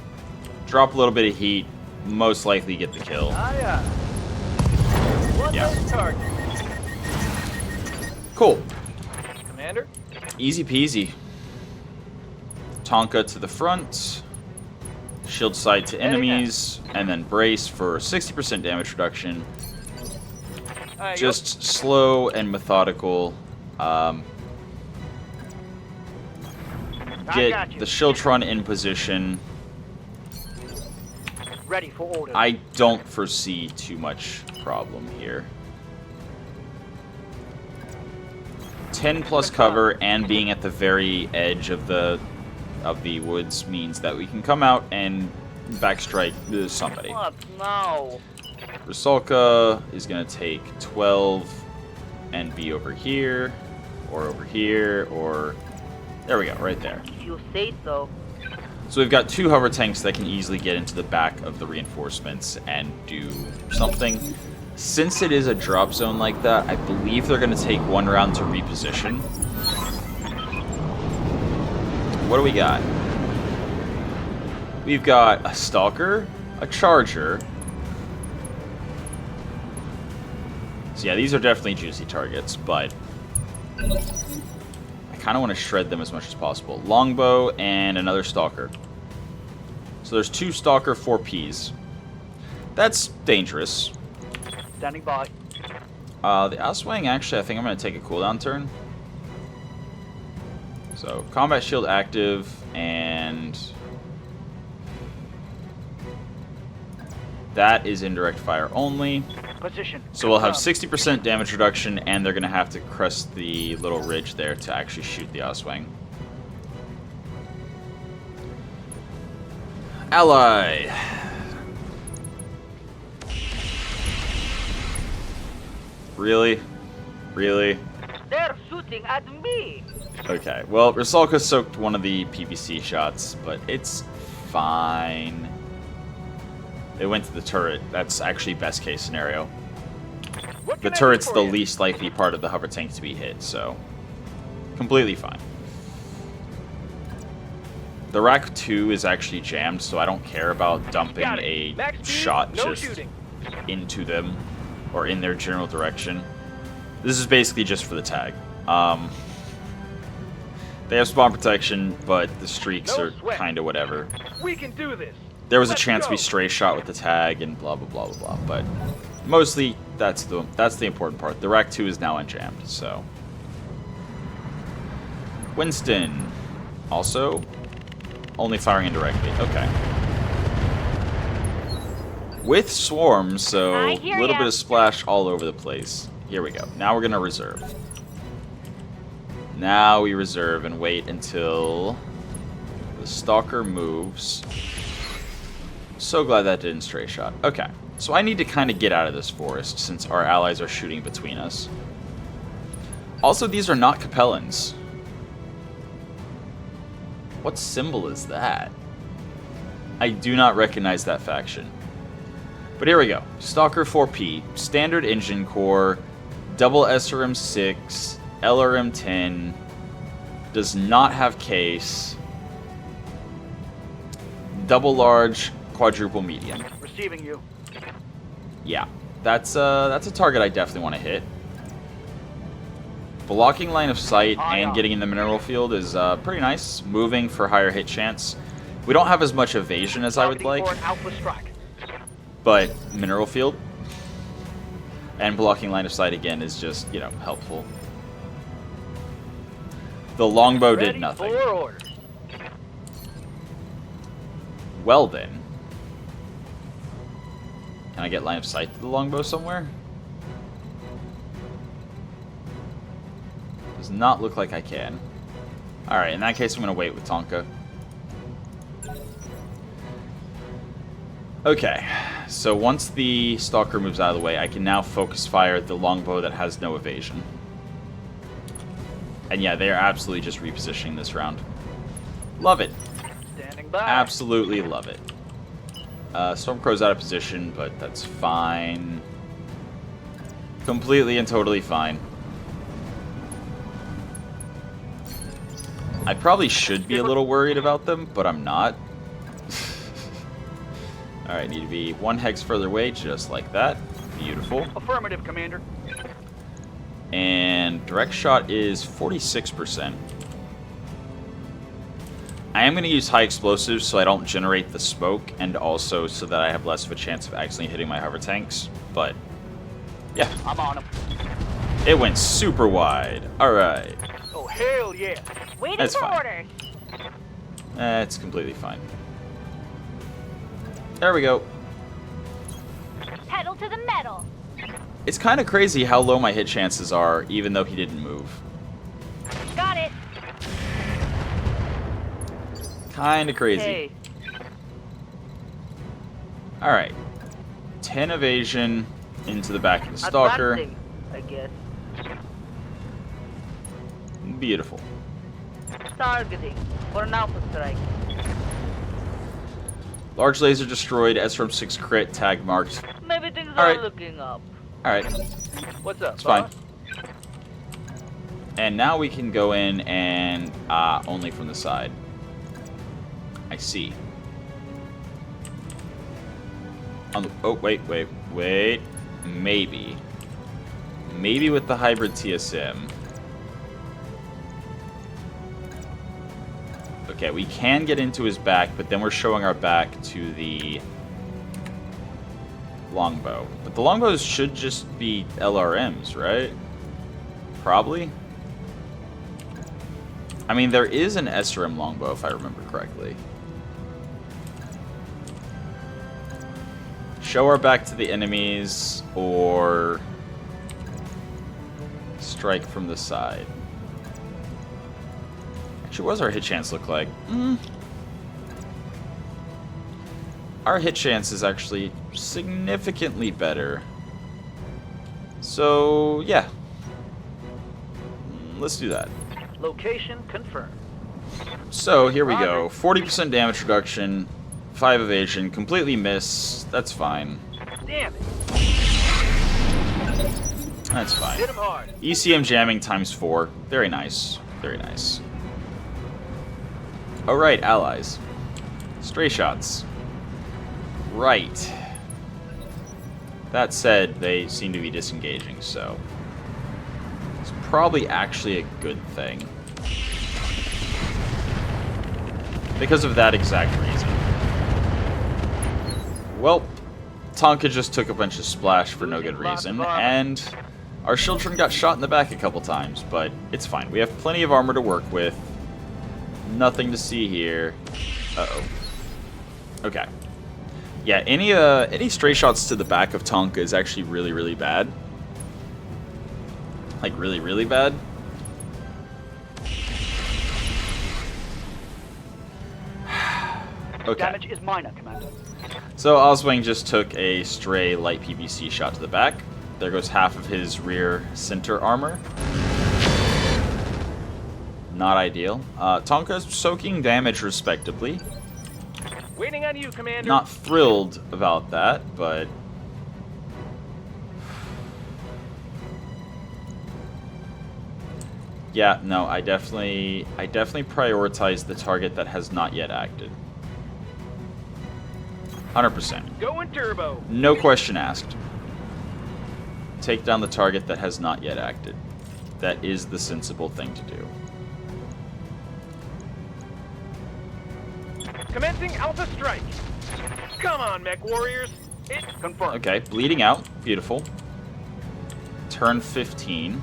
Drop a little bit of heat. Most likely get the kill. What's Yeah. the target? Cool. Commander? Easy peasy. Tonka to the front. Shield sight to enemies. And then brace for 60% damage reduction. Just slow and methodical. Get the Shieldtron in position. Ready for order. I don't foresee too much problem here. 10 plus cover and being at the very edge of the woods means that we can come out and backstrike somebody. What? No. Rusalka is going to take 12 and be over here, or over here, or... There we go, right there. If you say so. So we've got two hover tanks that can easily get into the back of the reinforcements and do something. Since it is a drop zone like that, I believe they're going to take one round to reposition. What do we got? We've got a Stalker, a Charger. So yeah, these are definitely juicy targets, but I kind of want to shred them as much as possible. Longbow and another Stalker. So there's two Stalker, 4 Ps. That's dangerous. Standing by. The Oswang, actually, I think I'm going to take a cooldown turn. So, combat shield active, and that is indirect fire only. Position. So we'll have 60% damage reduction, and they're going to have to crest the little ridge there to actually shoot the Oswang. Ally! Really? Really? They're shooting at me. Okay, well, Rusalka soaked one of the PVC shots, but it's fine. It went to the turret. That's actually best case scenario. What The can I do turret's for the you? least likely part of the hover tank to be hit, so completely fine. The rack 2 is actually jammed, so I don't care about dumping Got it. a Max speed, shot no just shooting. into them or in their general direction. This is basically just for the tag. They have spawn protection, but the streaks No are sweat. kind of whatever. We can do this. There was a Let's chance go. we stray shot with the tag and blah blah blah blah blah, but mostly that's the important part. The rack 2 is now unjammed, so. Winston, also only firing indirectly. Okay. With swarms, so I a hear little ya. bit of splash all over the place. Here we go. Now we're gonna reserve. Now we reserve and wait until the stalker moves. So glad that didn't stray shot. Okay, so I need to kind of get out of this forest since our allies are shooting between us. Also, these are not Capellans. What symbol is that? I do not recognize that faction. But here we go. Stalker 4P, standard engine core, double SRM 6, LRM 10, does not have case, double large, quadruple medium. Receiving you. Yeah, that's a target I definitely want to hit. Blocking line of sight and getting in the mineral field is pretty nice. Moving for higher hit chance. We don't have as much evasion as I would like, For an alpha strike. but mineral field and blocking line of sight again is just, you know, helpful. The longbow did Ready nothing. for order. Well then. Can I get line of sight to the longbow somewhere? Does not look like I can. Alright, in that case I'm going to wait with Tonka. Okay, so once the stalker moves out of the way, I can now focus fire the longbow that has no evasion. And yeah, they are absolutely just repositioning this round. Love it. Standing by. Absolutely love it. Stormcrow's out of position, but that's fine. Completely and totally fine. I probably should be a little worried about them, but I'm not. Alright, need to be 1 hex further away, just like that. Beautiful. Affirmative, Commander. And direct shot is 46%. I am going to use high explosives so I don't generate the smoke, and also so that I have less of a chance of accidentally hitting my hover tanks. But, yeah, I'm on him. it went super wide. Alright. Oh, hell yeah. Waiting That's for fine. orders. It's completely fine. There we go. Pedal to the metal. It's kind of crazy how low my hit chances are, even though he didn't move. Got it. Kind of crazy. Hey, Alright. 10 evasion into the back of the stalker. advancing, I guess. Beautiful. Targeting for an alpha strike. Large laser destroyed, SRM 6 crit, tag marked. Maybe things Alright. are looking up. Alright, What's up, it's fine. boss? And now we can go in and, only from the side. I see. Oh, wait. Maybe. Maybe with the hybrid TSM. Okay, we can get into his back, but then we're showing our back to the longbow. But the longbows should just be LRMs, right? Probably. I mean, there is an SRM longbow, if I remember correctly. Show our back to the enemies, or strike from the side. Actually, what does our hit chance look like? Our hit chance is actually significantly better. So, yeah. Let's do that. Location confirmed. So here we go. 40% damage reduction, 5 evasion, completely miss. That's fine. Damn it. That's fine. Hit him hard. ECM jamming times 4. Very nice. Very nice. Alright, allies. Stray shots. Right. That said, they seem to be disengaging, so it's probably actually a good thing. Because of that exact reason. Well, Tonka just took a bunch of splash for no good reason, and our Children got shot in the back a couple times, but it's fine. We have plenty of armor to work with. Nothing to see here. Uh-oh. Okay. Yeah, any stray shots to the back of Tonka is actually really, really bad. Like, really, really bad. Okay. Damage is minor, Commander. So Oswing just took a stray light PVC shot to the back. There goes half of his rear center armor. Not ideal. Tonka's soaking damage respectably. Waiting on you, Commander. Not thrilled about that, but yeah, no, I definitely prioritize the target that has not yet acted. 100%. Going turbo. No question asked. Take down the target that has not yet acted. That is the sensible thing to do. Commencing Alpha Strike. Come on, Mech Warriors. It's confirmed. Okay, bleeding out. Beautiful. Turn 15.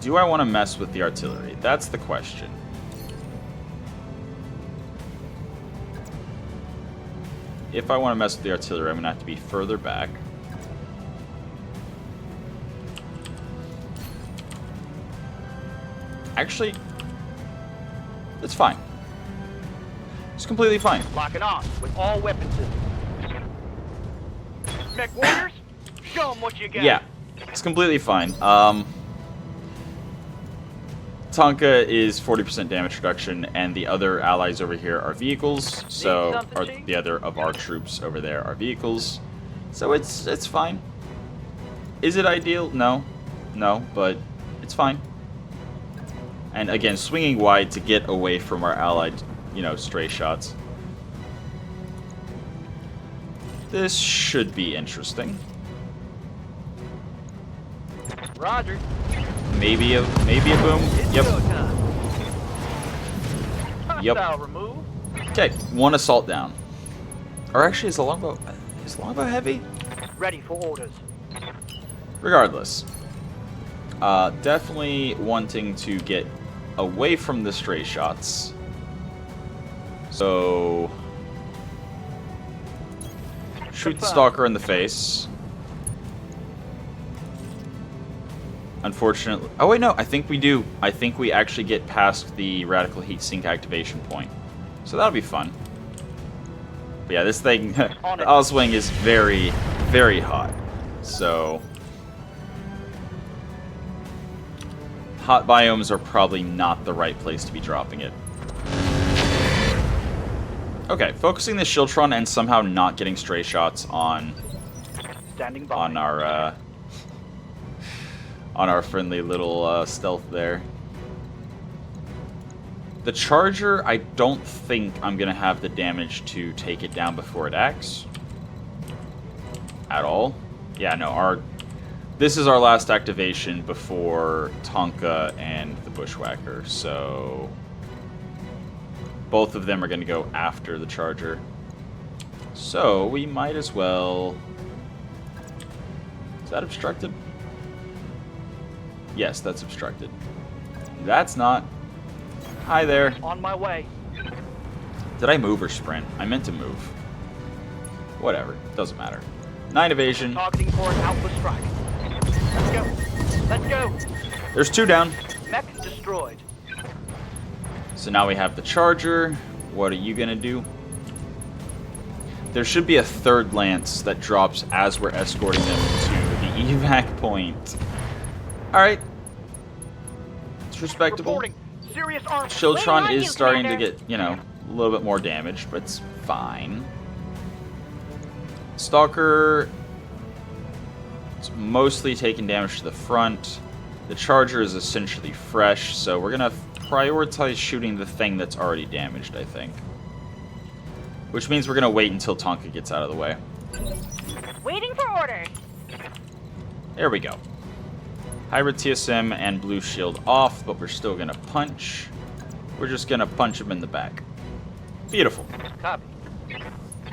Do I want to mess with the artillery? That's the question. If I want to mess with the artillery, I'm going to have to be further back. Actually, it's fine. It's completely fine. Locking on with all weapon systems. Mech Warriors, show them what you got. Yeah, it's completely fine. Tonka is 40% damage reduction, and the other allies over here are vehicles. So, or the other of our troops over there are vehicles. So it's fine. Is it ideal? No, but it's fine. And again, swinging wide to get away from our allied, stray shots. This should be interesting. Roger. Maybe a boom. Yep. Yep. Hostile remove. Okay, one assault down. Or actually, is the longbow heavy? Ready for orders. Regardless, definitely wanting to get away from the stray shots. So shoot the stalker in the face. Unfortunately, oh wait, no, I think we do. I think we actually get past the radical heat sink activation point, so that'll be fun. But yeah, this thing, the Oswing is very, very hot. So hot biomes are probably not the right place to be dropping it. Okay, focusing the Shiltron and somehow not getting stray shots on our friendly little stealth there. The Charger, I don't think I'm gonna have the damage to take it down before it acts. At all. Yeah, no, this is our last activation before Tonka and the Bushwhacker, so both of them are gonna go after the Charger. So we might as well... Is that obstructed? Yes, that's obstructed. That's not. Hi there. On my way. Did I move or sprint? I meant to move. Whatever. Doesn't matter. 9 evasion. Targeting for an Alpha Strike. Let's go. Let's go. There's 2 down. Mech destroyed. So now we have the Charger. What are you gonna do? There should be a third lance that drops as we're escorting them to the evac point. Alright. It's respectable. Reporting. Serious arms. Shieldtron Waiting on is you, starting to Commander. get, you know, a little bit more damage, but it's fine. Stalker is mostly taking damage to the front. The Charger is essentially fresh, so we're going to prioritize shooting the thing that's already damaged, I think. Which means we're going to wait until Tonka gets out of the way. Waiting for orders. There we go. Hybrid TSM and blue shield off, but we're still going to punch. We're just going to punch him in the back. Beautiful. Copy.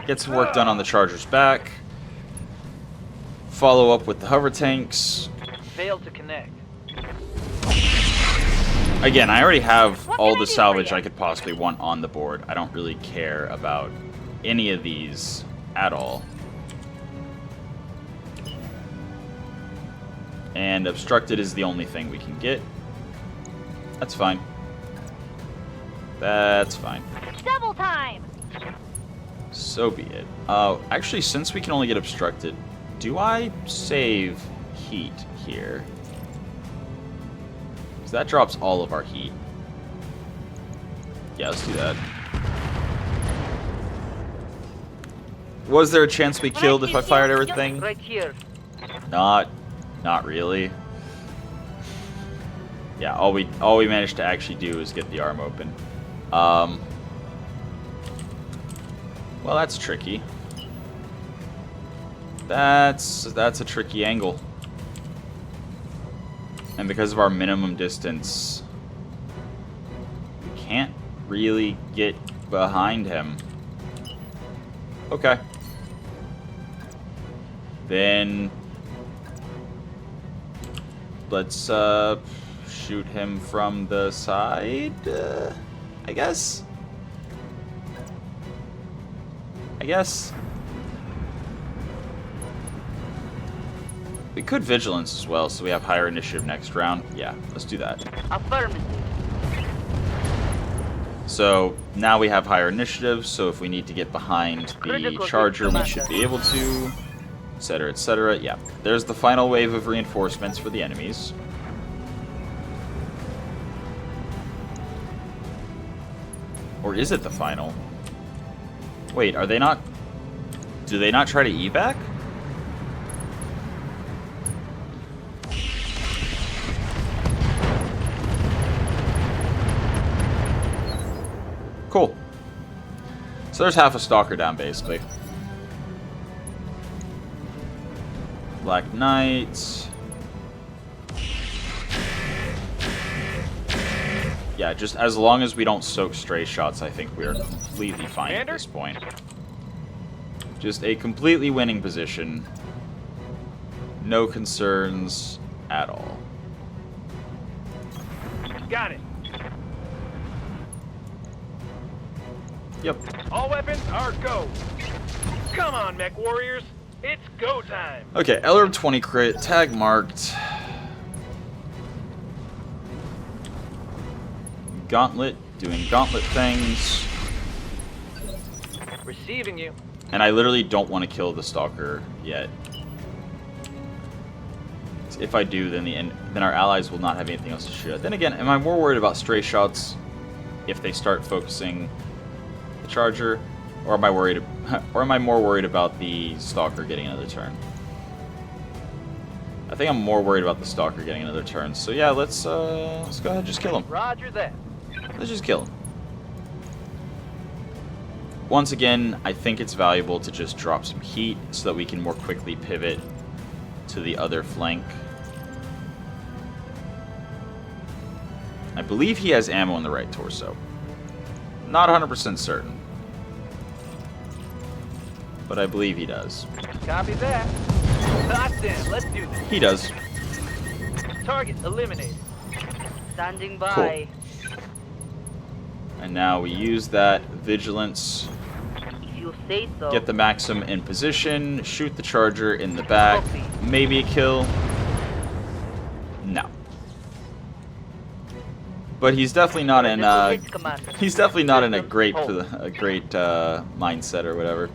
Get some work done on the Charger's back. Follow up with the hover tanks. Failed to connect. Again, I already have What all can I the do for salvage you? I could possibly want on the board. I don't really care about any of these at all. And obstructed is the only thing we can get. That's fine. That's fine. Double time. So be it. Actually, since we can only get obstructed, do I save heat here? Because that drops all of our heat. Yeah, let's do that. Was there a chance we killed if I fired everything? Right here. Not really. Yeah, all we managed to actually do is get the arm open. Well, that's tricky. That's a tricky angle. And because of our minimum distance, we can't really get behind him. Okay. Then let's shoot him from the side, I guess. We could vigilance as well, so we have higher initiative next round. Yeah, let's do that. Affirmative. So now we have higher initiative, so if we need to get behind the Critical Charger, we Commander. should be able to, etc., etc. Yeah, there's the final wave of reinforcements for the enemies. Or is it the final? Wait, are they not... Do they not try to evac? Cool. So there's half a Stalker down, basically. Black Knight. Yeah, just as long as we don't soak stray shots, I think we are completely fine at Commander? this point. Just a completely winning position. No concerns at all. Got it. Yep. All weapons are go. Come on, Mech Warriors. It's go time. Okay, LRB 20 crit, tag marked. Gauntlet, doing gauntlet things. Receiving you. And I literally don't want to kill the Stalker yet. If I do, then our allies will not have anything else to shoot at. Then again, am I more worried about stray shots if they start focusing the Charger, or am I worried, or am I more worried about the Stalker getting another turn? I think I'm more worried about the Stalker getting another turn. So yeah, let's go ahead and just kill him. Roger that. Let's just kill him. Once again, I think it's valuable to just drop some heat so that we can more quickly pivot to the other flank. I believe he has ammo in the right torso. Not 100% certain. But I believe he does. Copy that. Locked in. Let's do this. He does. Target eliminated. Standing by. And now we use that vigilance. If you say so. Get the Maxim in position. Shoot the Charger in the back. Copy. Maybe a kill. No. But he's definitely not in. Critical hit, Commander. He's definitely not in a great mindset or whatever.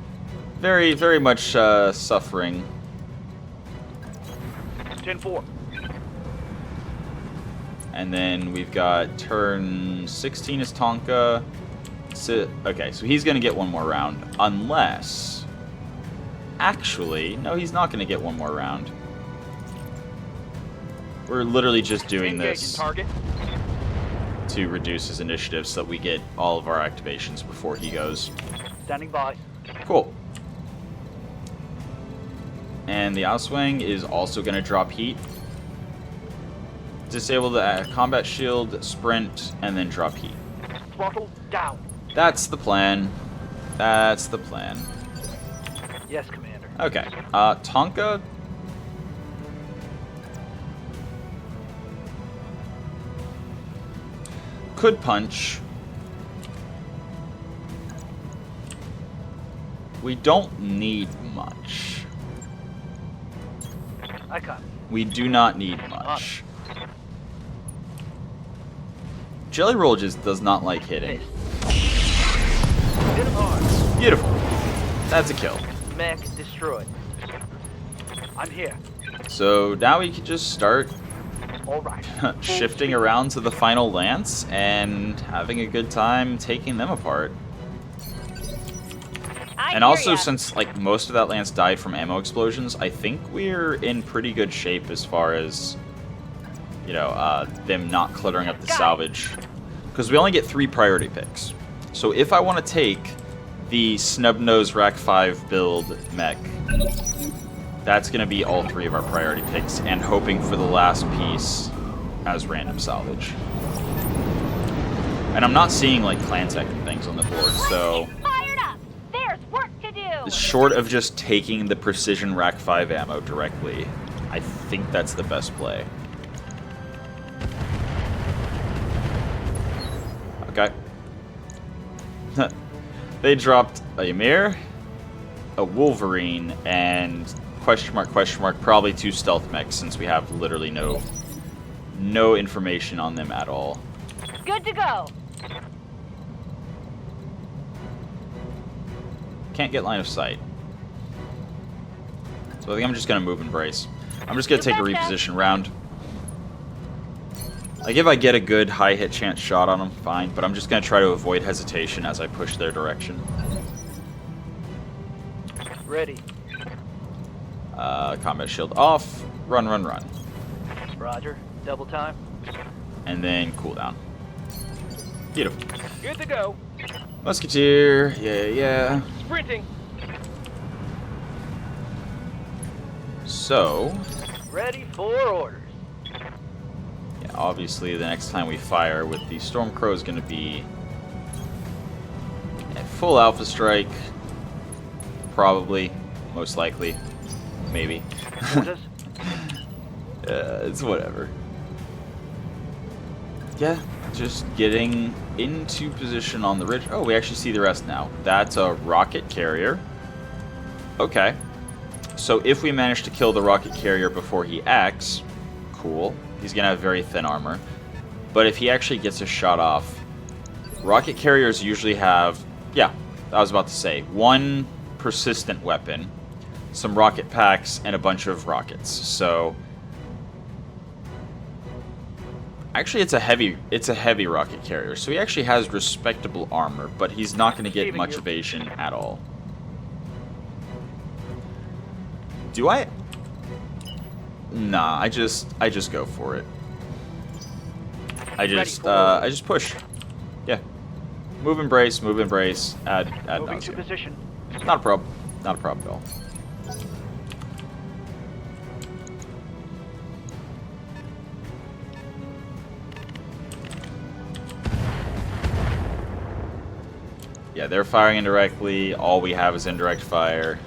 very, very much suffering. 10-4. And then we've got turn 16 is Tonka. Okay, so he's going to get one more round. Unless... Actually, no, he's not going to get one more round. We're literally just doing Engaging this target. to reduce his initiative so that we get all of our activations before he goes. Standing by. Cool. And the Outwing is also going to drop heat. Disable the combat shield, sprint, and then drop heat. Throttle down. That's the plan. That's the plan. Yes, Commander. Okay. Tonka. Could punch. We don't need much. I got it. We do not need much. Jelly Roll just does not like hitting. Hit him hard. Beautiful. That's a kill. Mech destroyed. I'm here. So now we can just start All right. shifting around to the final lance and having a good time taking them apart. And also, since like most of that lance died from ammo explosions, I think we're in pretty good shape as far as, you know, them not cluttering up the salvage. Because we only get 3 priority picks. So if I want to take the Snub-Nose Rack 5 build mech, that's going to be all 3 of our priority picks, and hoping for the last piece as random salvage. And I'm not seeing like clan tech and things on the board, so Fired up! There's work to do! short of just taking the precision Rack 5 ammo directly, I think that's the best play. Okay. They dropped a Ymir, a Wolverine, and question mark, probably 2 stealth mechs, since we have literally no information on them at all. Good to go! Can't get line of sight. So I think I'm just going to move and brace. I'm just going to take a reposition round. Like, if I get a good high hit chance shot on them, fine. But I'm just going to try to avoid hesitation as I push their direction. Ready. Combat shield off. Run, run, run. Roger. Double time. And then cooldown. Beautiful. Good to go. Musketeer. Yeah. Sprinting. So, Ready for orders. yeah, obviously the next time we fire with the Stormcrow is going to be a full Alpha Strike. Probably. Most likely. Maybe. Orders. It's whatever. Yeah, just getting into position on the ridge. Oh, we actually see the rest now. That's a rocket carrier. Okay. So if we manage to kill the rocket carrier before he acts, cool. He's going to have very thin armor. But if he actually gets a shot off, rocket carriers usually have, yeah, I was about to say, 1 persistent weapon, some rocket packs, and a bunch of rockets. So actually it's a heavy rocket carrier. So he actually has respectable armor, but he's not going to get much evasion at all. Do I? Nah, I just go for it. I just push. Yeah. Move and brace, add Moving to nauseam. position. Not a problem. Not a problem at all. Yeah, they're firing indirectly. All we have is indirect fire.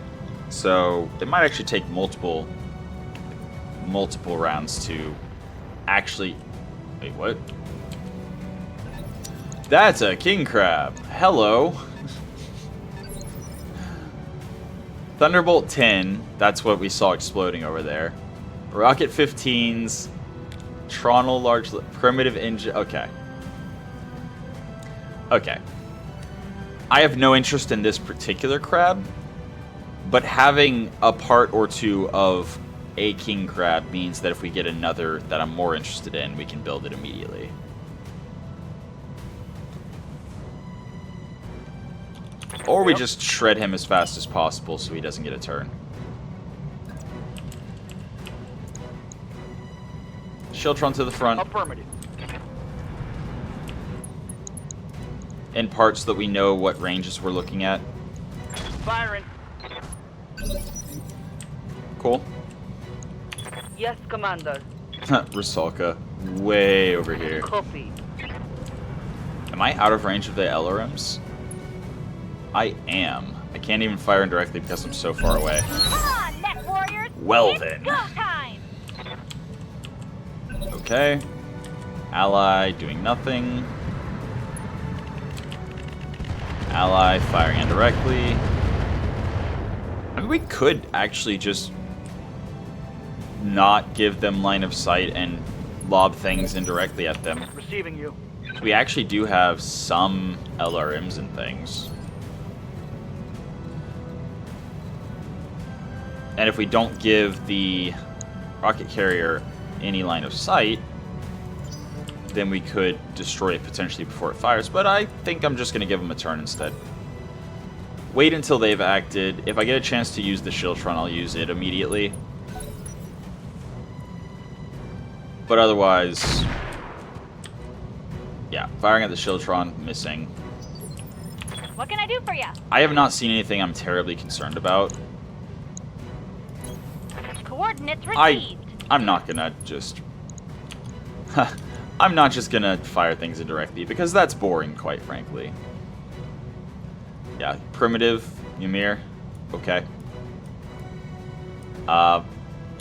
So it might actually take multiple rounds to actually... Wait, what? That's a king crab. Hello. Thunderbolt 10. That's what we saw exploding over there. Rocket 15s. Tronal large... Primitive engine... Okay. Okay. I have no interest in this particular crab. But having a part or two of a king crab means that if we get another that I'm more interested in, we can build it immediately. Or we just shred him as fast as possible so he doesn't get a turn. Shieldtron to the front. Affirmative. In parts that we know what ranges we're looking at. Firing. Cool. Yes, Commander. Rusalka, way over here. Copy. Am I out of range of the LRMs? I am. I can't even fire indirectly because I'm so far away. Come on, Mechwarriors! Well It's then. go time! Okay. Ally doing nothing. Ally firing indirectly. I mean, we could actually just not give them line of sight and lob things indirectly at them. Receiving you. We actually do have some LRMs and things. And if we don't give the rocket carrier any line of sight, then we could destroy it potentially before it fires. But I think I'm just going to give them a turn instead. Wait until they've acted. If I get a chance to use the Shieldtron, I'll use it immediately. But otherwise, yeah, firing at the Shieldtron, missing. What can I do for you? I have not seen anything I'm terribly concerned about. Coordinates received. I'm not gonna just... I'm not just gonna fire things indirectly, because that's boring, quite frankly. Yeah, primitive, Ymir, okay.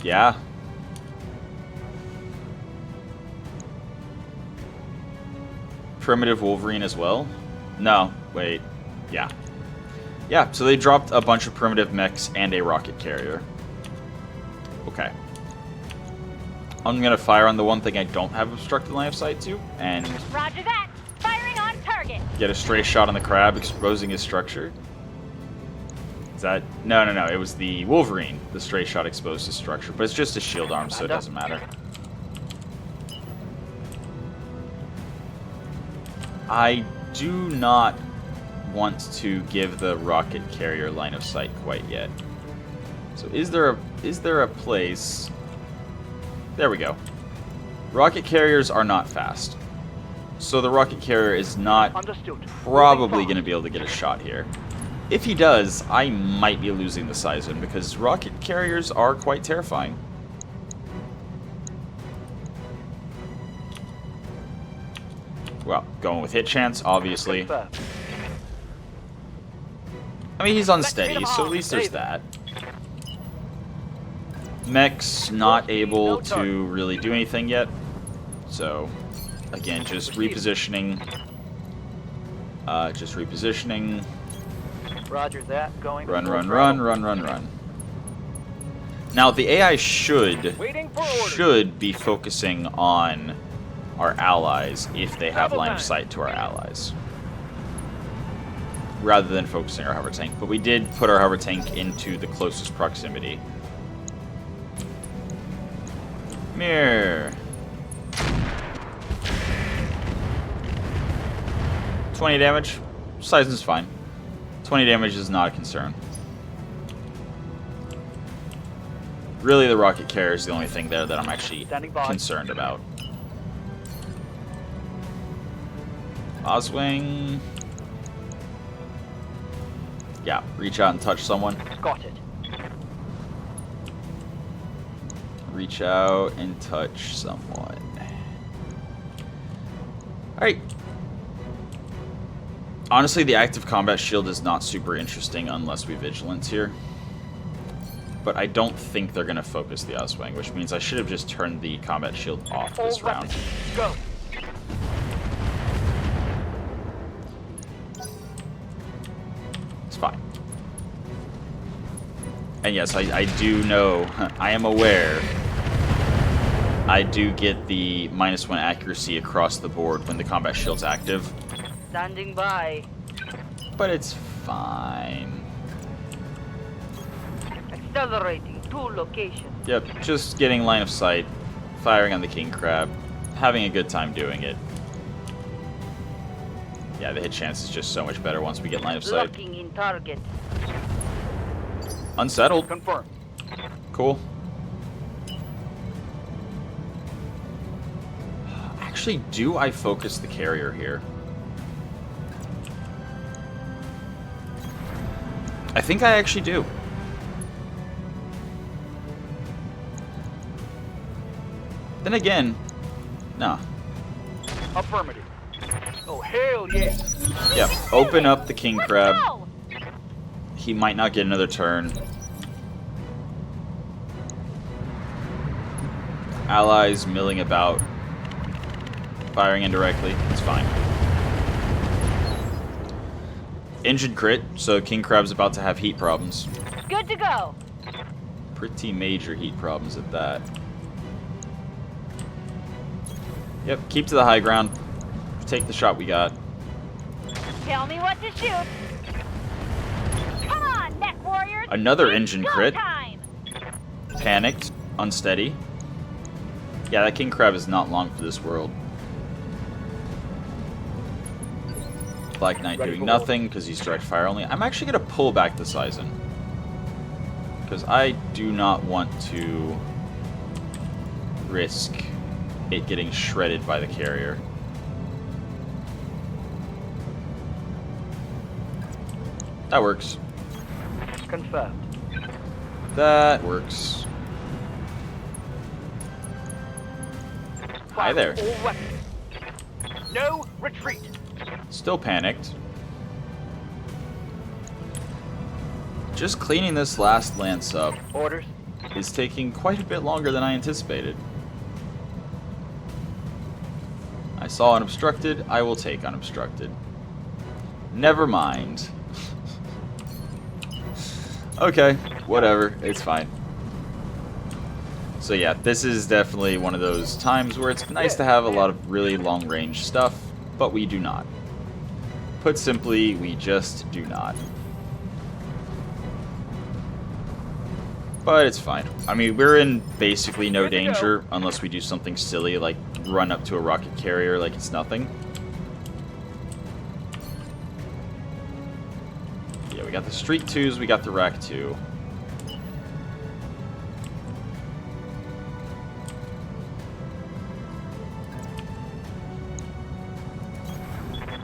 Yeah. Primitive Wolverine as well? No, wait, yeah. Yeah, so they dropped a bunch of primitive mechs and a rocket carrier. Okay. I'm gonna fire on the one thing I don't have obstructed line of sight to, and Roger that. Firing on target. get a stray shot on the crab, exposing his structure. Is that... No, it was the Wolverine. The stray shot exposed his structure, but it's just a shield arm, so it doesn't matter. I do not want to give the rocket carrier line of sight quite yet. So is there a place... There we go. Rocket carriers are not fast. So the rocket carrier is not Understood. probably going to be able to get a shot here. If he does, I might be losing the size of him, because rocket carriers are quite terrifying. Well, going with hit chance, obviously. Confirmed. I mean, he's unsteady, so at least there's that. Mech's not able to really do anything yet. So, again, just repositioning. Just repositioning. Roger that. Going. Run. Now, the AI Waiting for orders. should be focusing on our allies if they have line of sight to our allies, rather than focusing our hover tank. But we did put our hover tank into the closest proximity. Mirror. 20 damage. Size is fine. 20 damage is not a concern. Really, the rocket carrier is the only thing there that I'm actually concerned about. Oswing. Yeah, reach out and touch someone. Got it. Reach out and touch someone. Alright. Honestly, the active combat shield is not super interesting unless we vigilance here. But I don't think they're going to focus the Oswing, which means I should have just turned the combat shield off this round. Go. It's fine. And yes, I do know, I am aware, I do get the -1 accuracy across the board when the combat shield's active. Standing by. But it's fine. Accelerating to location. Yep, just getting line of sight, firing on the king crab, having a good time doing it. Yeah, the hit chance is just so much better once we get line of sight. Locking in target. Unsettled. Confirmed. Cool. Actually, do I focus the carrier here? I think I actually do. Then again, nah. Affirmative. Oh, hell yeah. Yeah, open up the king Let's crab. go! He might not get another turn. Allies milling about, firing indirectly. It's fine. Engine crit, so king crab's about to have heat problems. Good to go. Pretty major heat problems at that. Yep, keep to the high ground. Take the shot we got. Tell me what to shoot. Come on, Mech Warriors. Another It's engine go crit. time. Panicked, unsteady. Yeah, that king crab is not long for this world. Black Knight Ready doing for nothing because he's direct fire only. I'm actually going to pull back the Sizen. Because I do not want to risk it getting shredded by the carrier. That works. Confirmed. That works. Hi there. All weapons. No retreat. Still panicked. Just cleaning this last lance up Orders. is taking quite a bit longer than I anticipated. I saw unobstructed, I will take unobstructed. Never mind. Okay, whatever, it's fine. So yeah, this is definitely one of those times where it's nice to have a lot of really long range stuff, but we do not. Put simply, we just do not. But it's fine. I mean, we're in basically no danger unless we do something silly like run up to a rocket carrier like it's nothing. Yeah, we got the Streak 2s, we got the Rack 2.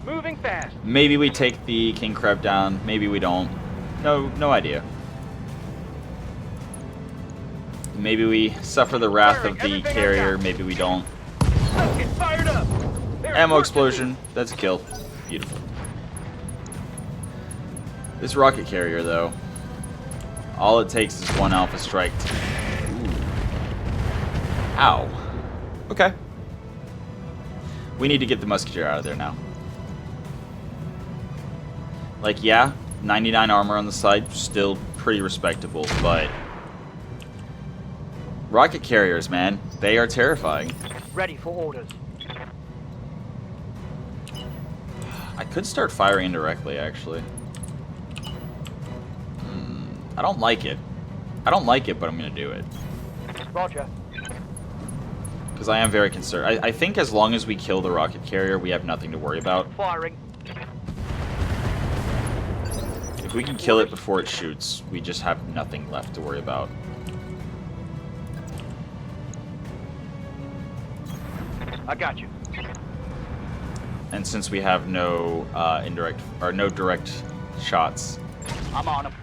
Moving fast. Maybe we take the King Crab down, maybe we don't. No idea. Maybe we suffer the wrath of the carrier, maybe we don't. Let's get fired up. There's Ammo work to do. explosion, that's a kill. Beautiful. This rocket carrier, though, all it takes is one alpha strike to... Ooh. Ow. Okay. We need to get the musketeer out of there now. Like, yeah, 99 armor on the side, still pretty respectable, but... Rocket carriers, man, they are terrifying. Ready for orders. I could start firing indirectly, actually. I don't like it. I don't like it, but I'm going to do it. Roger. Because I am very concerned. I think as long as we kill the rocket carrier, we have nothing to worry about. Firing. If we can kill it before it shoots, we just have nothing left to worry about. I got you. And since we have no no direct shots, I'm on him.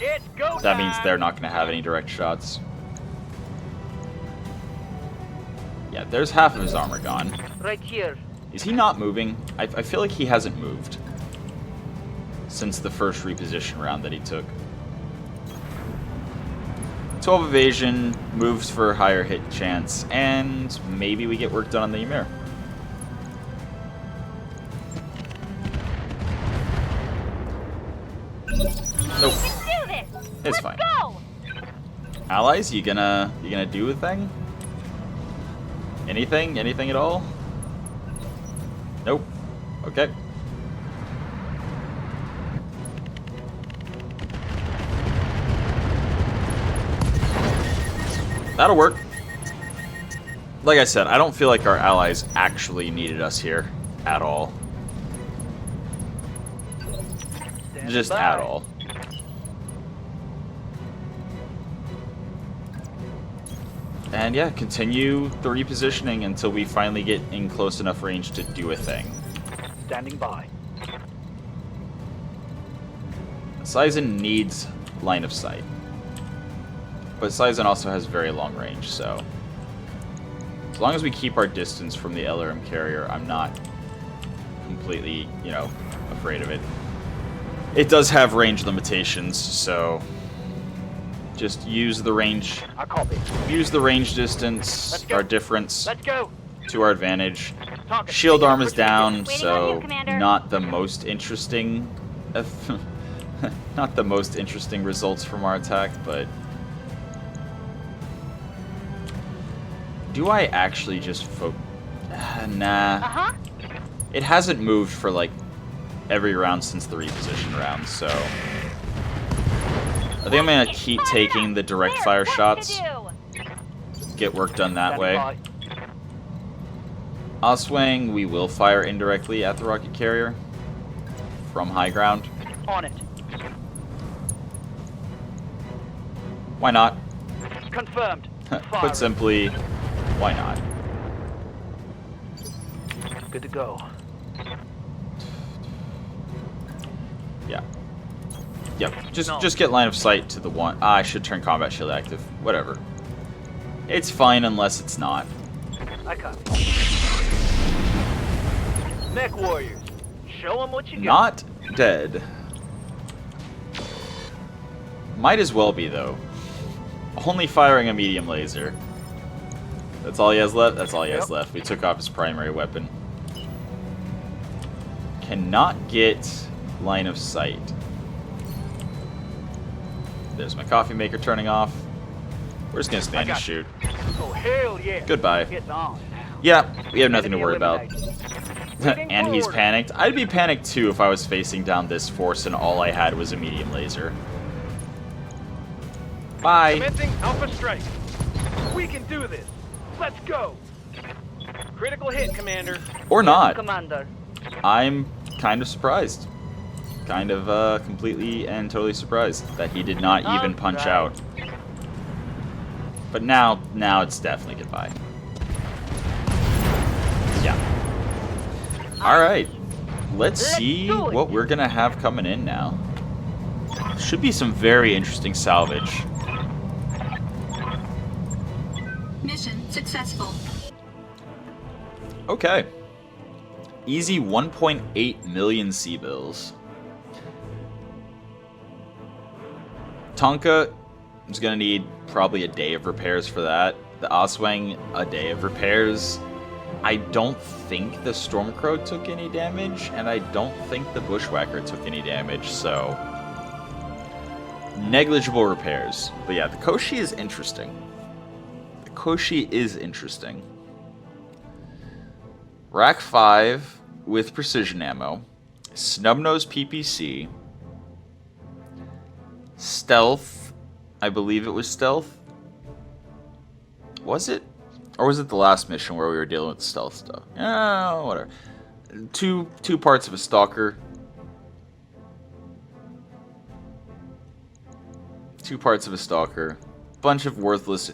It's go that time. means they're not going to have any direct shots. Yeah, there's half of his armor gone. Right here. Is he not moving? I feel like he hasn't moved since the first reposition round that he took. 12 evasion, moves for higher hit chance, and maybe we get work done on the Ymir. Nope. We can do this. It's Let's fine. go. Allies, you gonna do a thing? Anything? Anything at all? Nope. Okay. That'll work. Like I said, I don't feel like our allies actually needed us here at all. Just at all. And yeah, continue the repositioning until we finally get in close enough range to do a thing. Standing by. Sizen needs line of sight. But Sizen also has very long range, so... As long as we keep our distance from the LRM carrier, I'm not completely, you know, afraid of it. It does have range limitations, so... Just use the range... I copy. Use the range distance, our difference, Let's go. to our advantage. Target. Shield arm is down, Waiting on so you, Commander. not the most interesting... not the most interesting results from our attack, but... Do I actually just nah. Uh-huh. It hasn't moved for, like, every round since the reposition round, so... I think I'm gonna keep taking the direct fire shots. Get work done that way. Oswang, we will fire indirectly at the rocket carrier. From high ground. On it. Why not? Confirmed. Put simply, why not? Good to go. Yeah. Yep. Just get line of sight to the one. Ah, I should turn combat shield active. Whatever. It's fine unless it's not. I copy. Mechwarriors. Show them what you got. Not dead. Might as well be though. Only firing a medium laser. That's all he has left? That's all he has left. We took off his primary weapon. Cannot get line of sight. There's my coffee maker turning off. We're just gonna stand and shoot. Oh, hell yeah. Goodbye. It's on. Yeah, we have nothing to worry about. Moving And he's forward. panicked. I'd be panicked too if I was facing down this force and all I had was a medium laser. Bye. Commencing Alpha Strike. We can do this. Let's go. Critical hit, Commander. Or not. Commander. I'm kind of surprised. Kind of completely and totally surprised that he did not even punch Alright. out. But now it's definitely goodbye. Yeah. Alright. Let's see do it. what we're gonna have coming in now. Should be some very interesting salvage. Mission successful. Okay. Easy 1.8 million C-bills. Tonka is going to need probably a day of repairs for that. The Oswang, a day of repairs. I don't think the Stormcrow took any damage, and I don't think the Bushwhacker took any damage, so... negligible repairs. But yeah, the Koshi is interesting. The Koshi is interesting. Rack 5 with precision ammo. Snubnose PPC. Stealth. I believe it was stealth. Was it? Or was it the last mission where we were dealing with the stealth stuff? Yeah, whatever. Two parts of a stalker. 2 parts of a stalker. Bunch of worthless...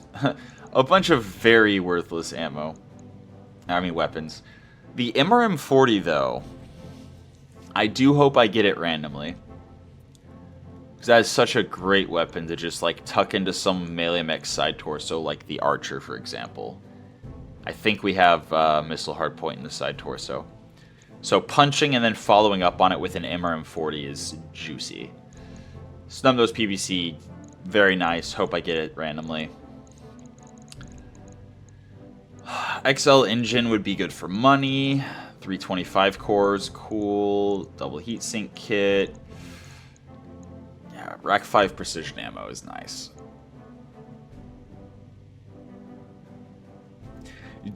a bunch of very worthless ammo. I mean weapons. The MRM-40 though, I do hope I get it randomly. Because that is such a great weapon to just like tuck into some melee mech side torso, like the Archer for example. I think we have missile hardpoint in the side torso. So punching and then following up on it with an MRM-40 is juicy. Snubnose PVC, very nice. Hope I get it randomly. XL engine would be good for money. 325 cores, cool. Double heatsink kit. Yeah, Rack 5 precision ammo is nice.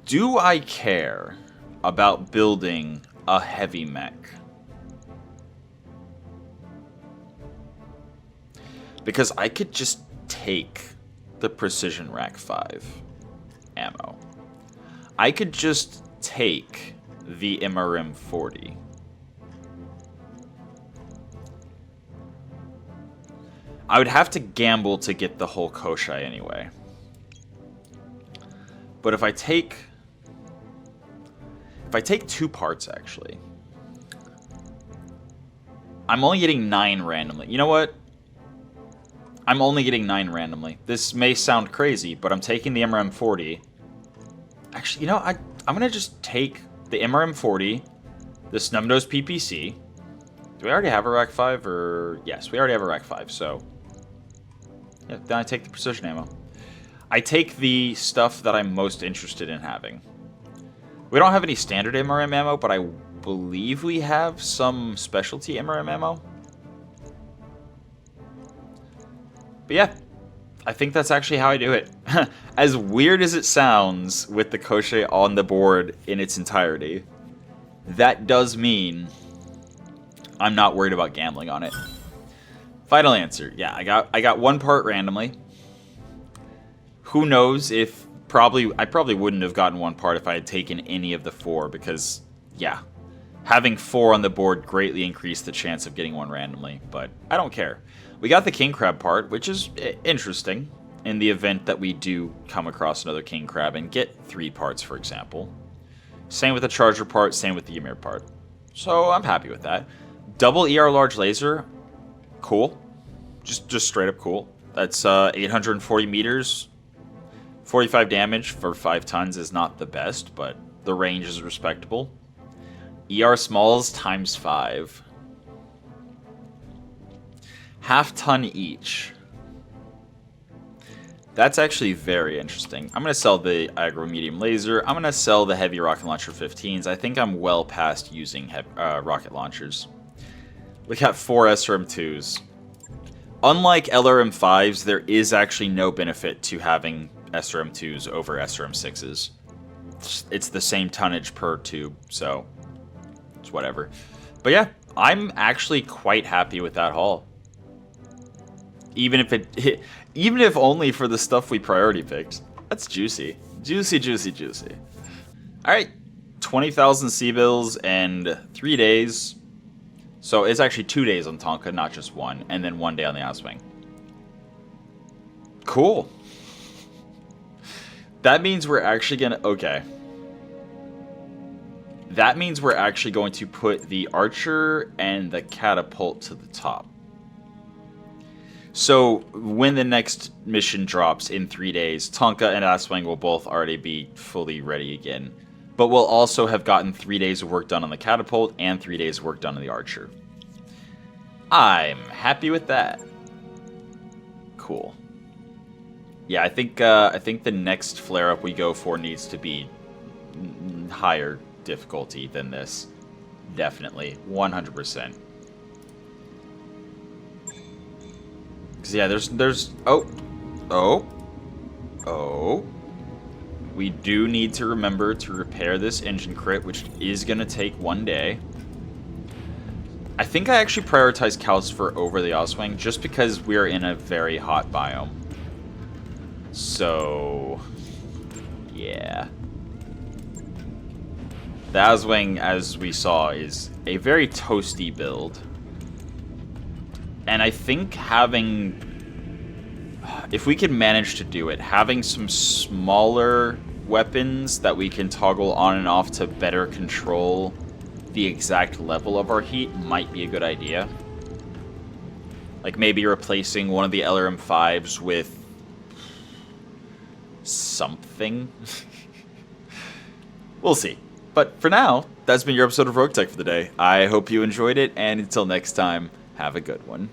Do I care about building a heavy mech? Because I could just take the Precision Rack 5 ammo, I could just take the MRM 40. I would have to gamble to get the whole Koshai anyway. But if I take 2 parts, actually, I'm only getting 9 randomly. You know what? I'm only getting 9 randomly. This may sound crazy, but I'm taking the MRM 40. Actually, you know, I'm going to just take the MRM 40, the Snubnose PPC. Do we already have a Rack 5? Or yes, we already have a Rack 5, so yeah, then I take the precision ammo. I take the stuff that I'm most interested in having. We don't have any standard MRM ammo, but I believe we have some specialty MRM ammo. But yeah, I think that's actually how I do it. As weird as it sounds with the Koshai on the board in its entirety, that does mean I'm not worried about gambling on it. Final answer. Yeah, I got 1 part randomly. Who knows if I probably wouldn't have gotten 1 part if I had taken any of the 4, because yeah, having 4 on the board greatly increased the chance of getting 1 randomly, but I don't care. We got the king crab part, which is interesting in the event that we do come across another king crab and get 3 parts, for example. Same with the charger part, same with the Ymir part. So I'm happy with that. Double ER large laser, cool. Just straight up cool. That's 840 meters. 45 damage for 5 tons is not the best, but the range is respectable. ER smalls times 5. Half ton each. That's actually very interesting. I'm going to sell the aggro medium laser. I'm going to sell the heavy rocket launcher 15s. I think I'm well past using rocket launchers. We got 4 SRM2s. Unlike LRM5s, there is actually no benefit to having SRM2s over SRM6s. It's the same tonnage per tube, so it's whatever. But yeah, I'm actually quite happy with that haul. Even if only for the stuff we priority picked. That's juicy. Juicy, juicy, juicy. Alright, 20,000 C-bills and 3 days. So it's actually 2 days on Tonka, not just 1, and then 1 day on the Oswing. Cool. That means we're actually gonna... Okay. That means we're actually going to put the archer and the catapult to the top. So when the next mission drops in 3 days, Tonka and Aswang will both already be fully ready again. But we'll also have gotten 3 days of work done on the catapult and 3 days of work done on the archer. I'm happy with that. Cool. Yeah, I think the next flare-up we go for needs to be higher difficulty than this. Definitely. 100%. Because, yeah, there's... Oh. We do need to remember to repair this engine crit, which is going to take 1 day. I think I actually prioritize Calcifer over the Oswing, just because we're in a very hot biome. So... yeah. The Oswing, as we saw, is a very toasty build. And I think having... if we could manage to do it, having some smaller weapons that we can toggle on and off to better control the exact level of our heat might be a good idea. Like maybe replacing one of the LRM5s with something. We'll see. But for now, that's been your episode of Roguetech for the day. I hope you enjoyed it, and until next time, have a good one.